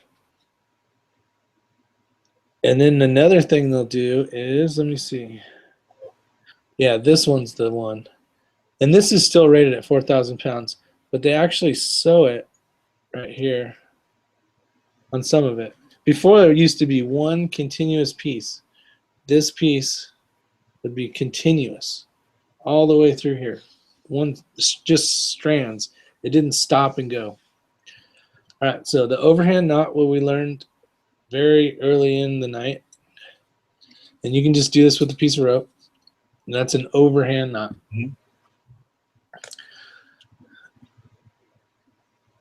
And then another thing they'll do is, let me see. Yeah, this one's the one. And this is still rated at 4,000 pounds, but they actually sew it right here on some of it. Before, there used to be one continuous piece this piece would be continuous all the way through here. One, just strands. It didn't stop and go. All right, so the overhand knot, what we learned very early in the night, and you can just do this with a piece of rope, and that's an overhand knot. Mhm.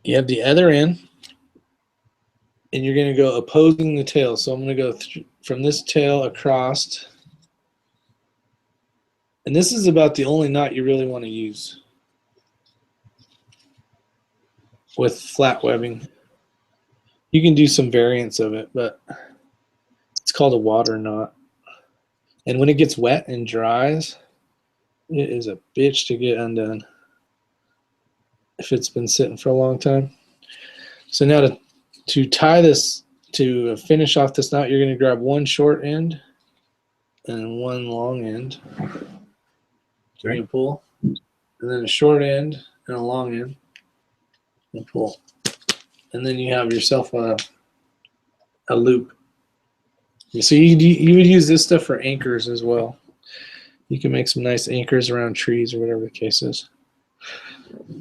You have the other end, and you're going to go opposing the tail. So I'm going to go from this tail across. And this is about the only knot you really want to use with flat webbing. You can do some variants of it, but it's called a water knot. And when it gets wet and dries, it is a bitch to get undone if it's been sitting for a long time. So now to tie this, to finish off this knot, you're going to grab one short end and one long end. Okay. You pull, and then a short end and a long end, and pull. And then you have yourself a loop. So you would use this stuff for anchors as well. You can make some nice anchors around trees or whatever the case is.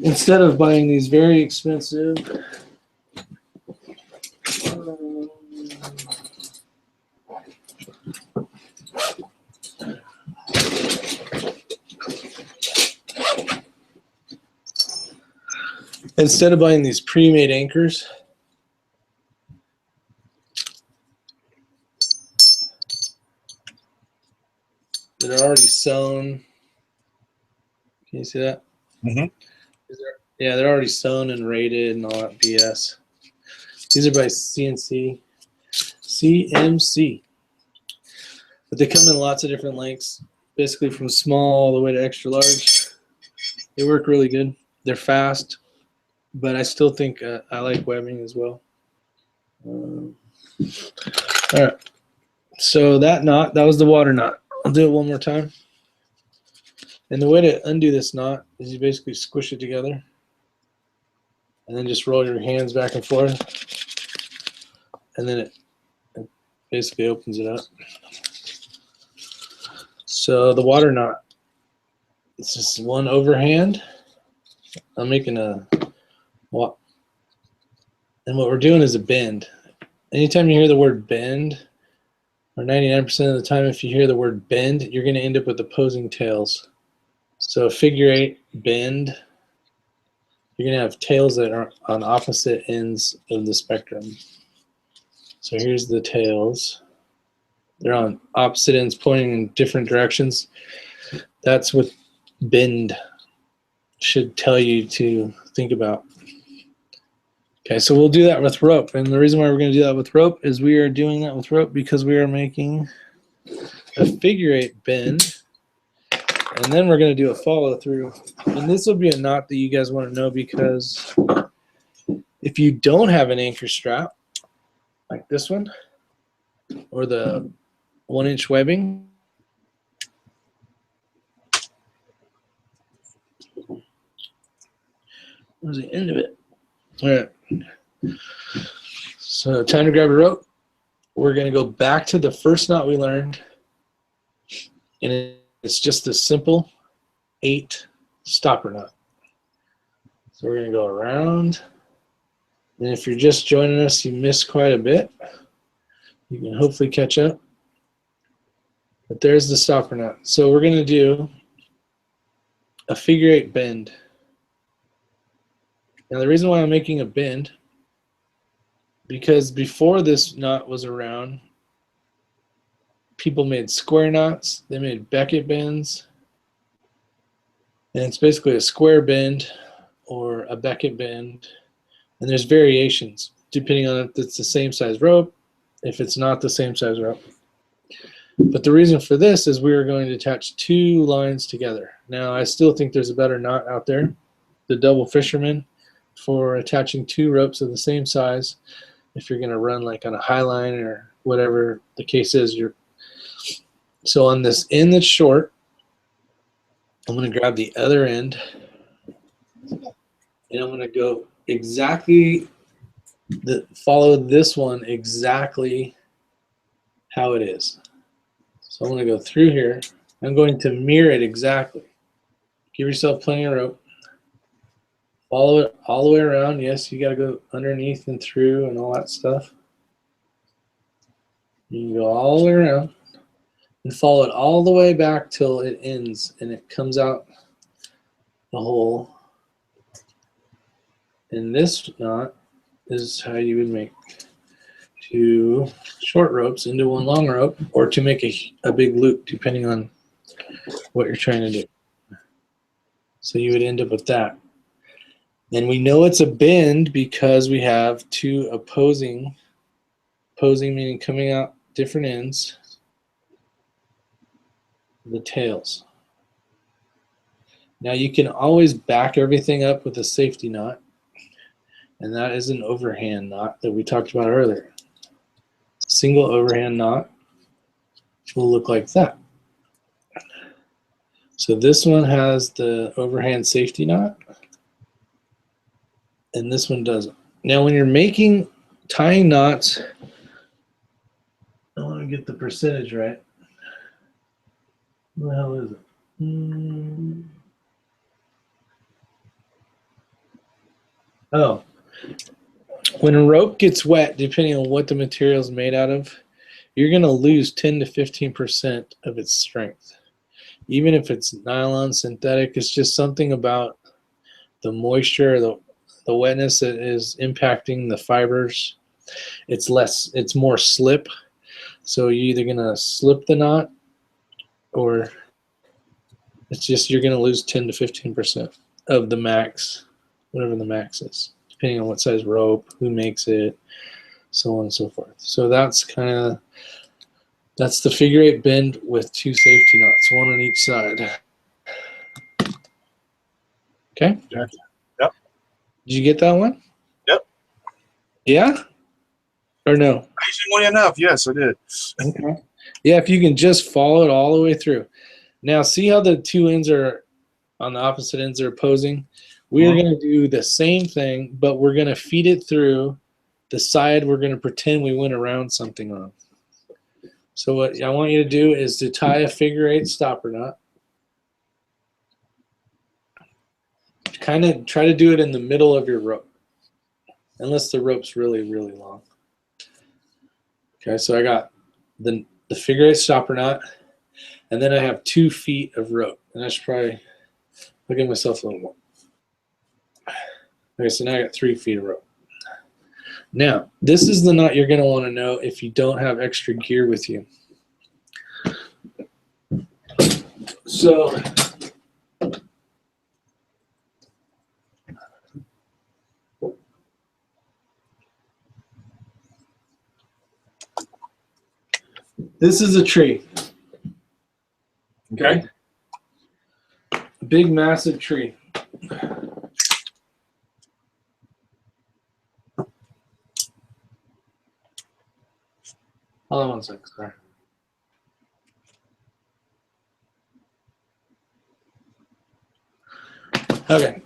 Instead of buying these very expensive pre-made anchors, that are already sewn. Can you see that? Mm-hmm. Yeah, they're already sewn and rated and all that BS. These are by CMC. But they come in lots of different lengths, basically from small all the way to extra large. They work really good. They're fast, but I still think I like webbing as well. All right. So that knot, that was the water knot. I'll do it one more time. And the way to undo this knot is you basically squish it together and then just roll your hands back and forth. And then it basically opens it up. So the water knot, it's just one overhand. I'm making a, and what we're doing is a bend. Anytime you hear the word bend, or 99% of the time if you hear the word bend, you're going to end up with opposing tails. So figure 8, bend, you're going to have tails that are on opposite ends of the spectrum. So here's the tails. They're on opposite ends pointing in different directions. That's what bend should tell you to think about. Okay, so we'll do that with rope. And the reason why we're going to do that with rope is we are doing that with rope because we are making a figure 8 bend. And then we're going to do a follow through. And this will be a knot that you guys want to know, because if you don't have an anchor strap, like this one, or the 1-inch webbing, where's the end of it? All right. So time to grab a rope. We're going to go back to the first knot we learned. And it's just a simple 8 stopper knot. So we're going to go around. And if you're just joining us, you missed quite a bit. You can hopefully catch up. But there's the stopper knot. So we're going to do a figure 8 bend. Now the reason why I'm making a bend, because before this knot was around, people made square knots, they made Beckett bends, and it's basically a square bend or a Beckett bend, and there's variations depending on if it's the same size rope, if it's not the same size rope. But the reason for this is we are going to attach 2 lines together. Now I still think there's a better knot out there, the double fisherman, for attaching 2 ropes of the same size. If you're going to run like on a high line or whatever the case is, so on this end that's short, I'm going to grab the other end, and I'm going to go exactly, follow this one exactly how it is. So I'm going to go through here. I'm going to mirror it exactly. Give yourself plenty of rope. Follow it all the way around. Yes, you got to go underneath and through and all that stuff. You can go all the way around and follow it all the way back till it ends and it comes out the hole. And this knot is how you would make 2 short ropes into 1 long rope, or to make a big loop, depending on what you're trying to do. So you would end up with that. And we know it's a bend because we have 2 opposing meaning coming out different ends, the tails. Now you can always back everything up with a safety knot, and that is an overhand knot that we talked about earlier. Single overhand knot will look like that. So this one has the overhand safety knot, and this one doesn't. Now when you're tying knots, I want to get the percentage right. What the hell is it? Oh. When a rope gets wet, depending on what the material is made out of, you're going to lose 10 to 15% of its strength. Even if it's nylon, synthetic, it's just something about the moisture, the wetness that is impacting the fibers. It's more slip. So you're either going to slip the knot, or it's just you're going to lose 10 to 15% of the max, whatever the max is, depending on what size rope, who makes it, so on and so forth. So that's the figure 8 bend with 2 safety knots, 1 on each side. Okay? Yep. Did you get that one? Yep. Yeah? Or no? Amazingly enough, yes, I did. Okay. Yeah, if you can just follow it all the way through. Now, see how the 2 ends are on the opposite ends are opposing? We are going to do the same thing, but we're going to feed it through the side we're going to pretend we went around something on. So what I want you to do is to tie a figure 8 stopper knot. Kind of try to do it in the middle of your rope, unless the rope's really, really long. Okay, so I got the figure 8 stopper knot, and then I have 2 feet of rope. And I should probably look at myself a little more. Okay, so now I got 3 feet of rope. Now, this is the knot you're going to want to know if you don't have extra gear with you. So, this is a tree. Okay? Big, massive tree. Hold on 1 second, sorry. Okay.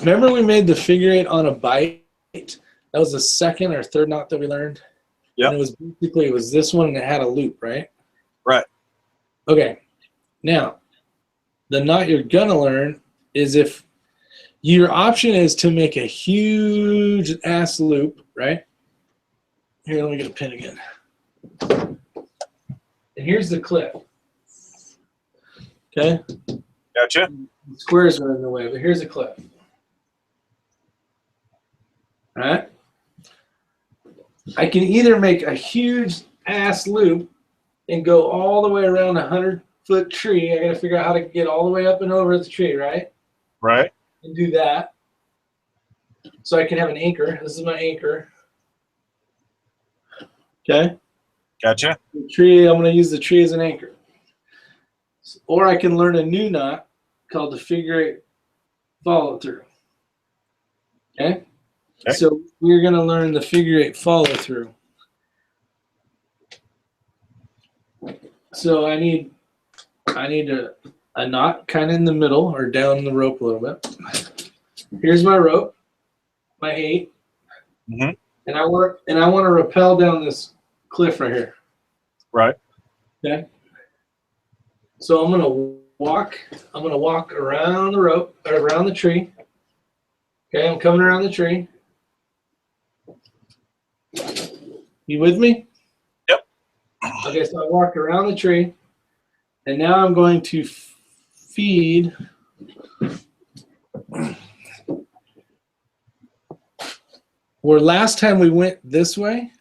Remember we made the figure 8 on a bite? That was the second or third knot that we learned? Yeah. And it was this one and it had a loop, right? Right. Okay. Now, the knot you're gonna learn is if your option is to make a huge ass loop, right? Here, let me get a pin again. And here's the clip. Okay? Gotcha. The squares are in the way, but here's a clip. All right? I can either make a huge ass loop and go all the way around a 100-foot tree. I got to figure out how to get all the way up and over the tree, right? Right. And do that. So I can have an anchor. This is my anchor. Okay? Gotcha. The tree, I'm going to use the tree as an anchor. Or I can learn a new knot called the figure 8 follow through. Okay? Okay. So we're going to learn the figure 8 follow through. So I need a knot kind of in the middle or down the rope a little bit. Here's my rope, my 8. Mm-hmm. And I want to rappel down this cliff right here. Right. Okay. So I'm gonna walk around the rope, or around the tree. Okay, I'm coming around the tree. You with me? Yep. Okay, so I walked around the tree, and now I'm going to feed where last time we went this way,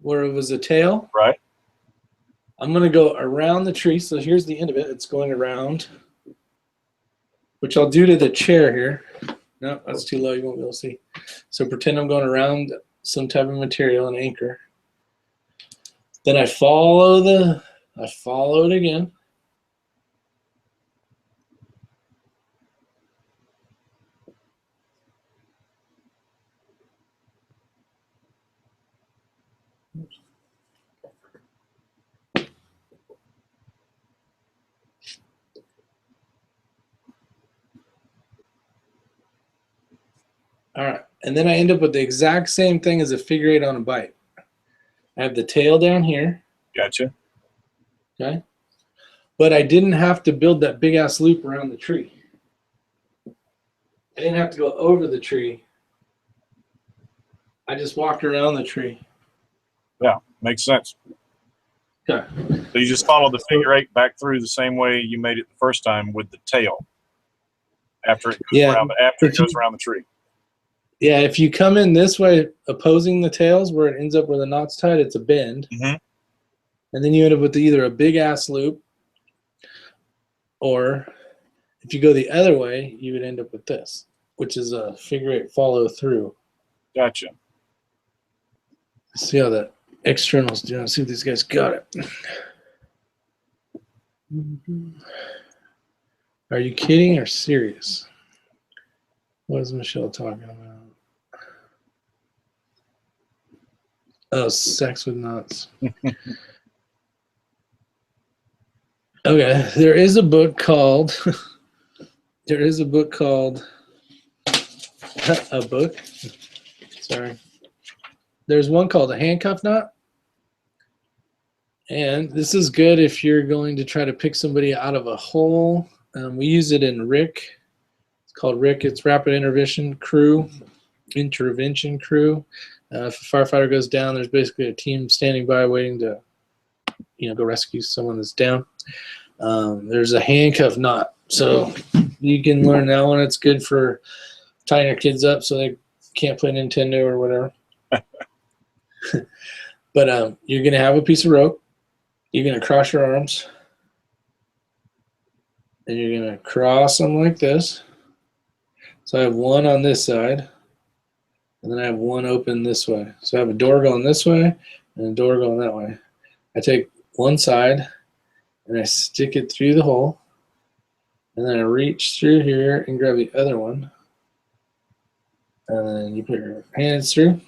where it was a tail. Right. I'm going to go around the tree. So here's the end of it. It's going around, which I'll do to the chair here. No, that's too low. You won't be able to see. So pretend I'm going around some type of material, an anchor. Then I follow it again. All right, and then I end up with the exact same thing as a figure eight on a bite. I have the tail down here, Gotcha. okay? But I didn't have to build that big ass loop around the tree. I didn't have to go over the tree. I just walked around the tree. Yeah, makes sense. Okay. So you just follow the figure eight back through the same way you made it the first time with the tail. After it goes around the tree. Yeah, if you come in this way, opposing the tails, where it ends up where the knot's tied, it's a bend. Mm-hmm. And then you end up with either a big ass loop, or if you go the other way, you would end up with this, which is a figure eight follow through. Gotcha. See how the externals do. Let's see if these guys got it. Are you kidding or serious? What is Michelle talking about? Oh, sex with knots. Okay, there is a book called a book. Sorry. There's one called a handcuff knot. And this is good if you're going to try to pick somebody out of a hole. We use it in RIC. It's called RIC. It's Rapid Intervention Crew. If a firefighter goes down, there's basically a team standing by waiting to, go rescue someone that's down. There's a handcuff knot. So you can learn that one. It's good for tying your kids up so they can't play Nintendo or whatever. But you're going to have a piece of rope. You're going to cross your arms. And you're going to cross them like this. So I have one on this side. And then I have one open this way. So I have a door going this way and a door going that way. I take one side and I stick it through the hole. And then I reach through here and grab the other one. And then you put your hands through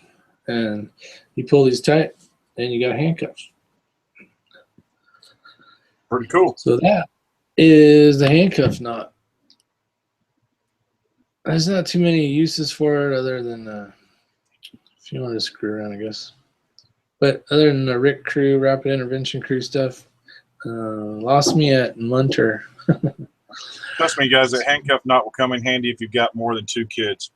and you pull these tight and you got handcuffs. Pretty cool. So that is the handcuff knot. There's not too many uses for it other than if you want to screw around, I guess. But other than the RIC crew, Rapid Intervention Crew stuff, lost me at Munter. Trust me, guys, that handcuff knot will come in handy if you've got more than 2 kids.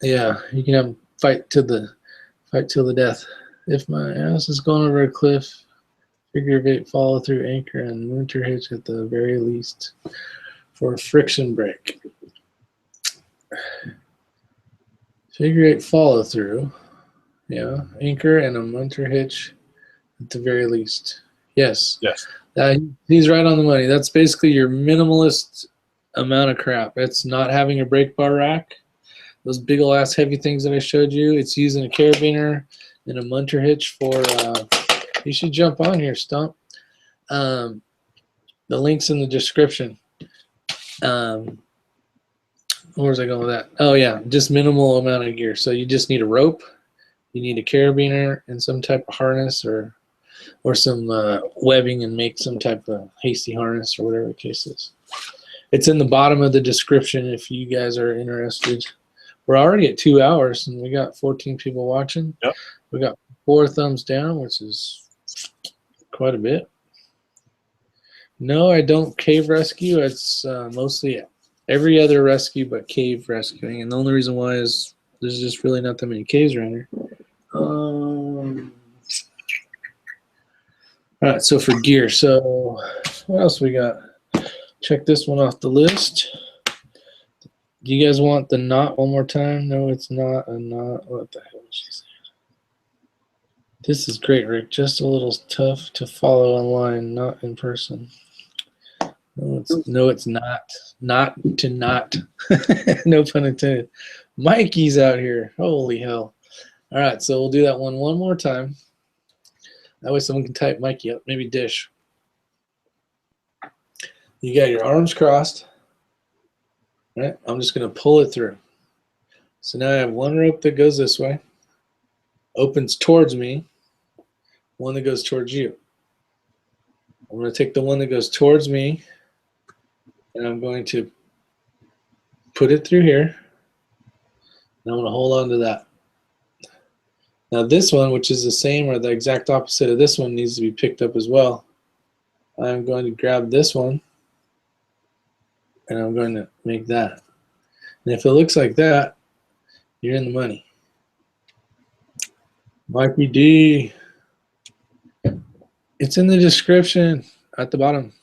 Yeah, you can have them fight till the death. If my ass is going over a cliff, figure of eight follow through anchor and Munter hitch at the very least for a friction break. Figure eight follow through, yeah, anchor and a Munter hitch at the very least. Yes. Yes. He's right on the money. That's basically your minimalist amount of crap. It's not having a brake bar rack. Those big ol' ass heavy things that I showed you. It's using a carabiner and a Munter hitch for. You should jump on here, Stump. The link's in the description. Where was I going with that? Oh yeah, just minimal amount of gear. So you just need a rope, you need a carabiner and some type of harness or some webbing and make some type of hasty harness or whatever the case is. It's in the bottom of the description if you guys are interested. We're already at 2 hours and we got 14 people watching. Yep. We got 4 thumbs down, which is quite a bit. No, I don't cave rescue. It's mostly every other rescue but cave rescuing. And the only reason why is there's just really not that many caves around here. All right, so for gear. So what else we got? Check this one off the list. Do you guys want the knot one more time? No, it's not a knot. What the hell is she saying? This is great, Rick. Just a little tough to follow online, not in person. No, it's not. Not to not. No pun intended. Mikey's out here. Holy hell. All right, so we'll do that one more time. That way someone can type Mikey up. Maybe Dish. You got your arms crossed. All right, I'm just going to pull it through. So now I have one rope that goes this way, opens towards me, one that goes towards you. I'm going to take the one that goes towards me, and I'm going to put it through here. And I'm going to hold on to that. Now this one, which is the same or the exact opposite of this one, needs to be picked up as well. I'm going to grab this one, and I'm going to make that. And if it looks like that, you're in the money. Mikey D. It's in the description at the bottom.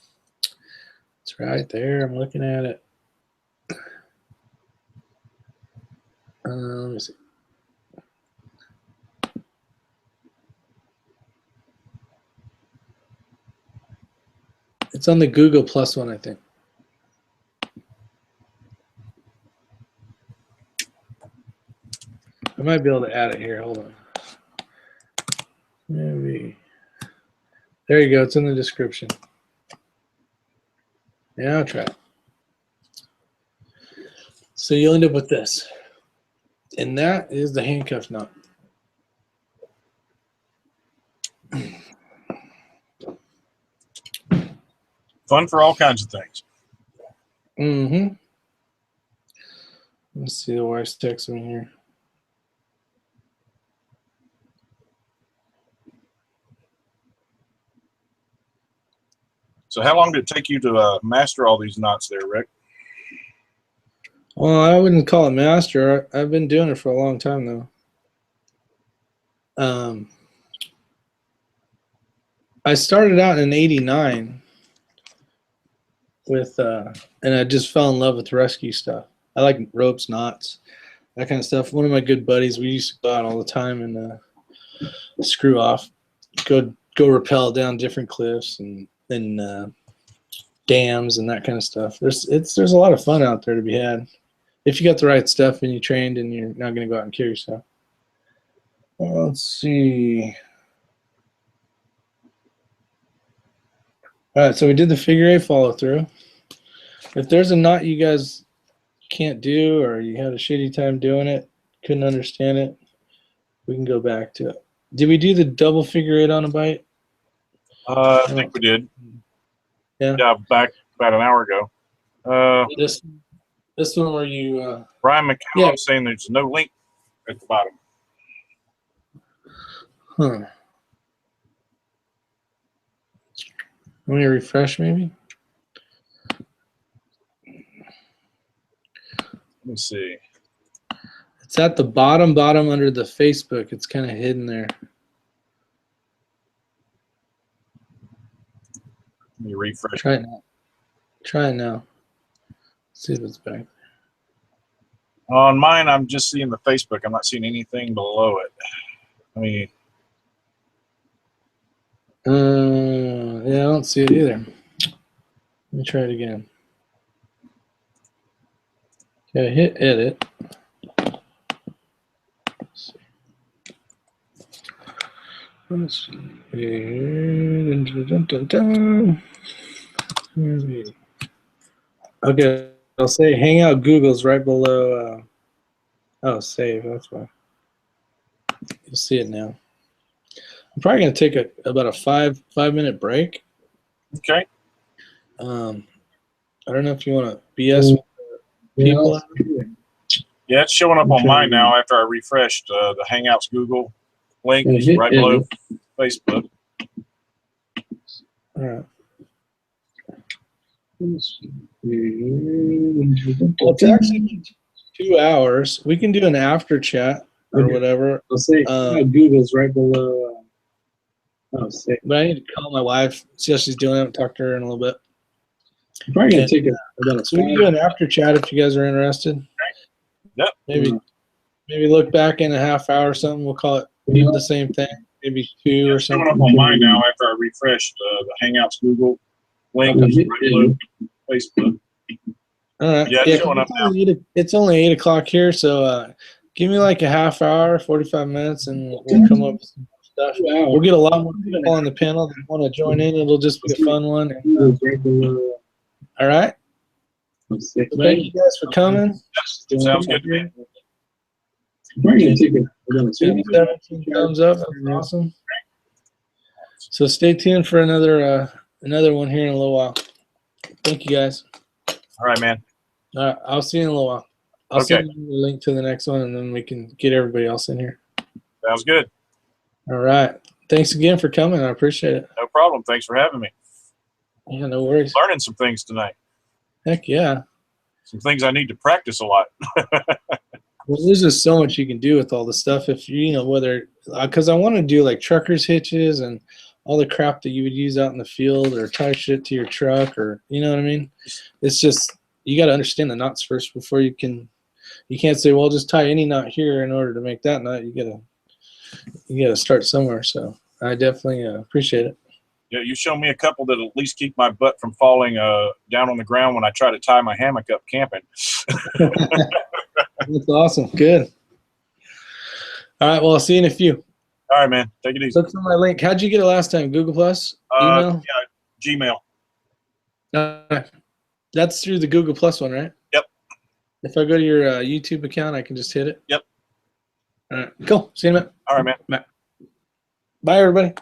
It's right there. I'm looking at it. Let me see. It's on the Google Plus one, I think. I might be able to add it here. Hold on. Maybe. There you go. It's in the description. Yeah, I'll try it. So you'll end up with this. And that is the handcuff knot. Fun for all kinds of things. Mm-hmm. Let's see the wife's text me here. So how long did it take you to master all these knots there, Rick? Well, I wouldn't call it master. I've been doing it for a long time, though. I started out in '89 with, and I just fell in love with rescue stuff. I like ropes, knots, that kind of stuff. One of my good buddies, we used to go out all the time and screw off, go rappel down different cliffs and dams and that kind of stuff. There's a lot of fun out there to be had if you got the right stuff and you trained and you're not going to go out and kill yourself. Let's see. All right, so we did the figure eight follow through. If there's a knot you guys can't do or you had a shitty time doing it, couldn't understand it, we can go back to it. Did we do the double figure eight on a bite? I think we did. Yeah. Yeah, back about an hour ago. This one where you Brian McCallum yeah. saying there's no link at the bottom. Huh. Let me refresh maybe. Let me see. It's at the bottom under the Facebook. It's kind of hidden there. Let me refresh. Try it now. Try it now. See if it's back there. On mine, I'm just seeing the Facebook. I'm not seeing anything below it. I mean, yeah, I don't see it either. Let me try it again. Okay, hit edit. Let's see. Okay, I'll say Hangout Google's right below. Oh, save. That's why. You'll see it now. I'm probably gonna take about a five minute break. okay. I don't know if you want to BS with the people. Yeah, it's showing up on mine now after I refreshed the Hangouts Google link Yeah, right below Facebook. All right. Well, Well, it's actually been 2 hours. We can do an after chat or Okay. whatever. I'll say Google's right below. Say. But I need to call my wife, see how she's doing. I haven't talked to her in a little bit. I'm probably gonna And, take about a So we can do an after chat if you guys are interested. Yep. Maybe look back in a half hour or something. We'll call it the same thing. Maybe 2 or It's coming something. up on mine now after I refreshed the Hangouts Google link. It's right below Facebook. All right. Yeah, it's showing up now. It's only 8 o'clock here, so give me like a half hour, 45 minutes, and we'll come up with some stuff. We'll get a lot more people on the panel that want to join in. It'll just be a fun one. All right. Thank you guys for coming. Sounds good to me. I'm probably gonna take about 17 thumbs up. That's awesome. So stay tuned for another one here in a little while. Thank you guys. All right, man. All right, I'll see you in a little while. I'll Okay. send you the link to the next one, and then we can get everybody else in here. Sounds good. All right. Thanks again for coming. I appreciate it. No problem. Thanks for having me. Yeah, no worries. Learning some things tonight. Heck yeah. Some things I need to practice a lot. Well, there's just so much you can do with all the stuff. If whether, because I want to do like truckers' hitches and all the crap that you would use out in the field, or tie shit to your truck, or you know what I mean. It's just you got to understand the knots first before you can. You can't say, well, just tie any knot here in order to make that knot. You gotta start somewhere. So I definitely appreciate it. Yeah, you show me a couple that at least keep my butt from falling down on the ground when I try to tie my hammock up camping. That's awesome. Good. All right. Well, I'll see you in a few. All right, man. Take it easy. Look for my link. How'd you get it last time? Google Plus? Email? Yeah, Gmail. That's through the Google Plus one, right? Yep. If I go to your YouTube account, I can just hit it? Yep. All right. Cool. See you in a minute. All right, man. Bye, everybody.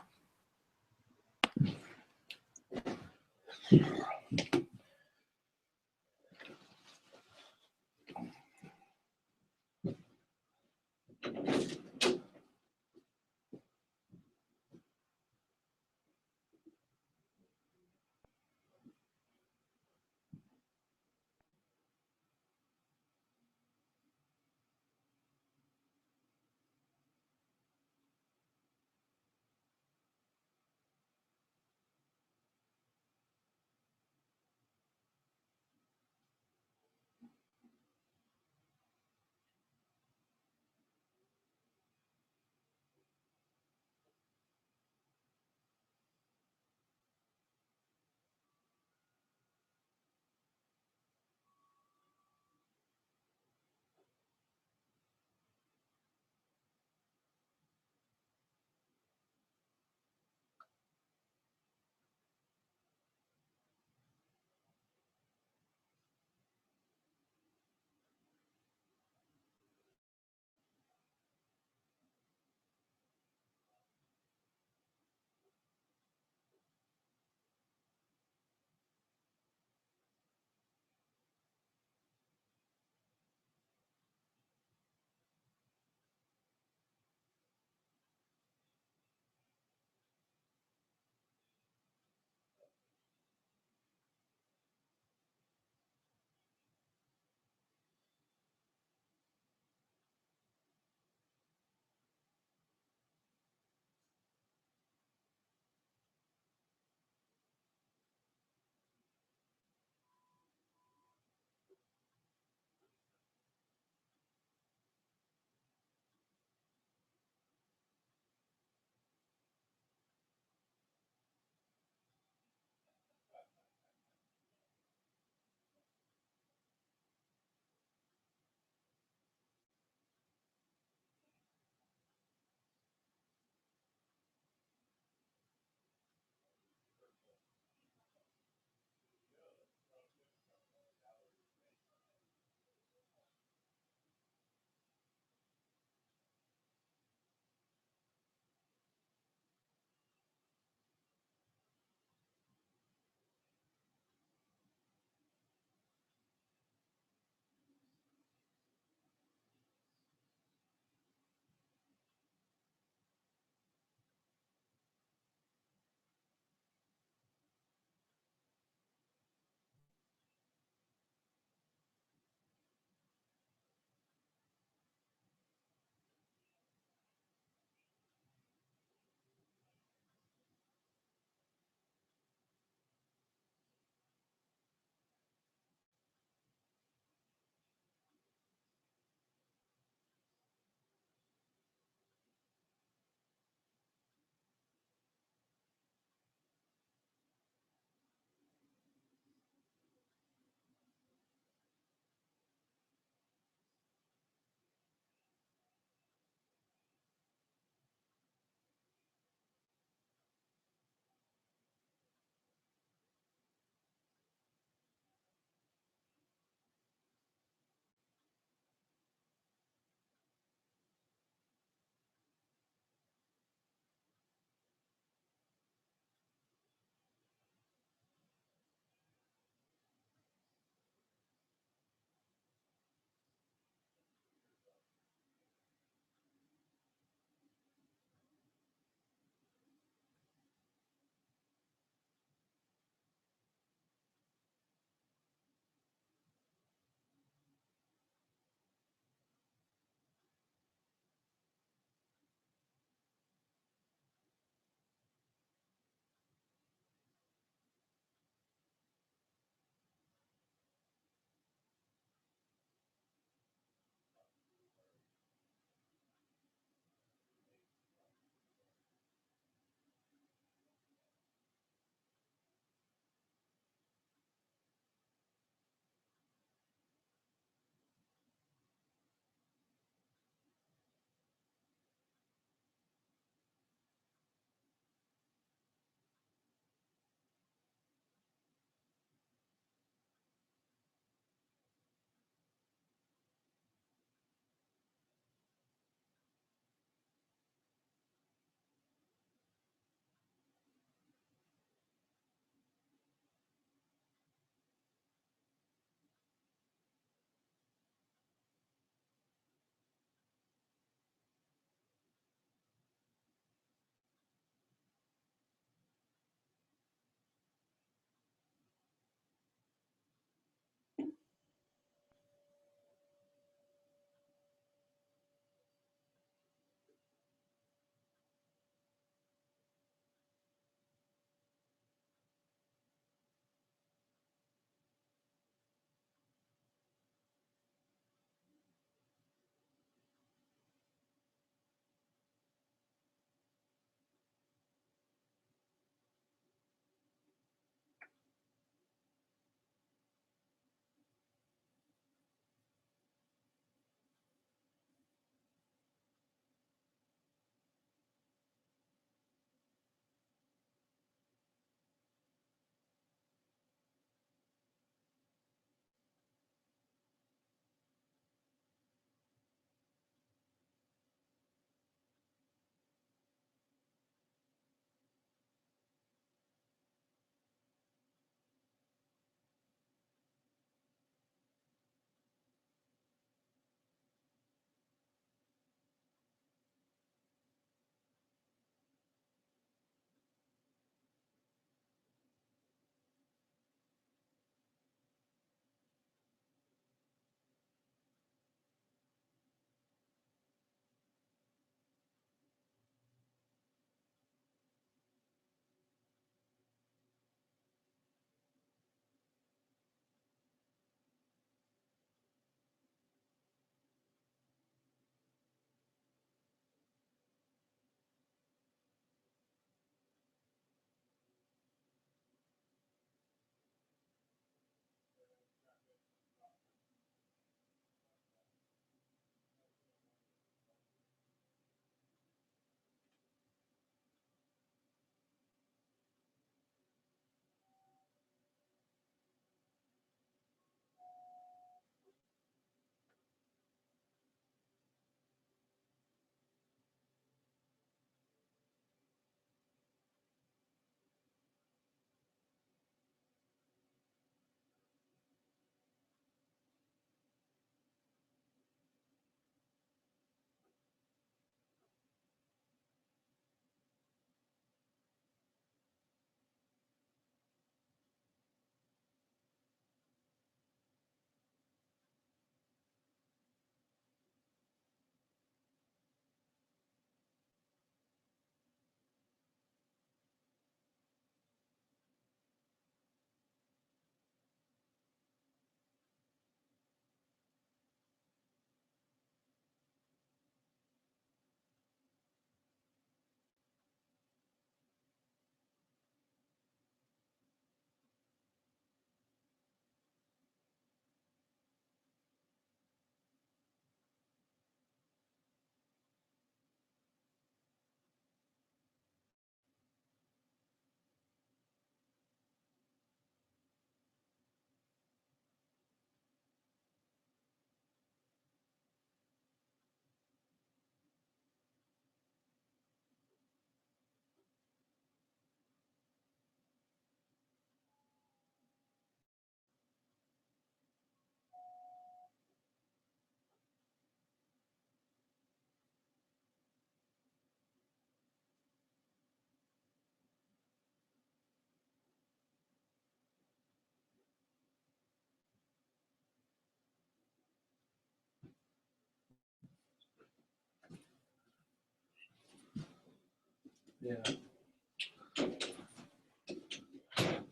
Yeah.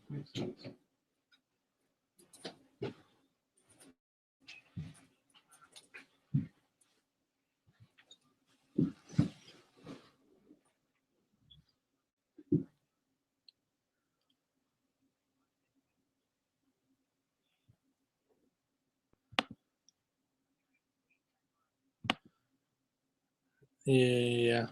Makes sense. Yeah.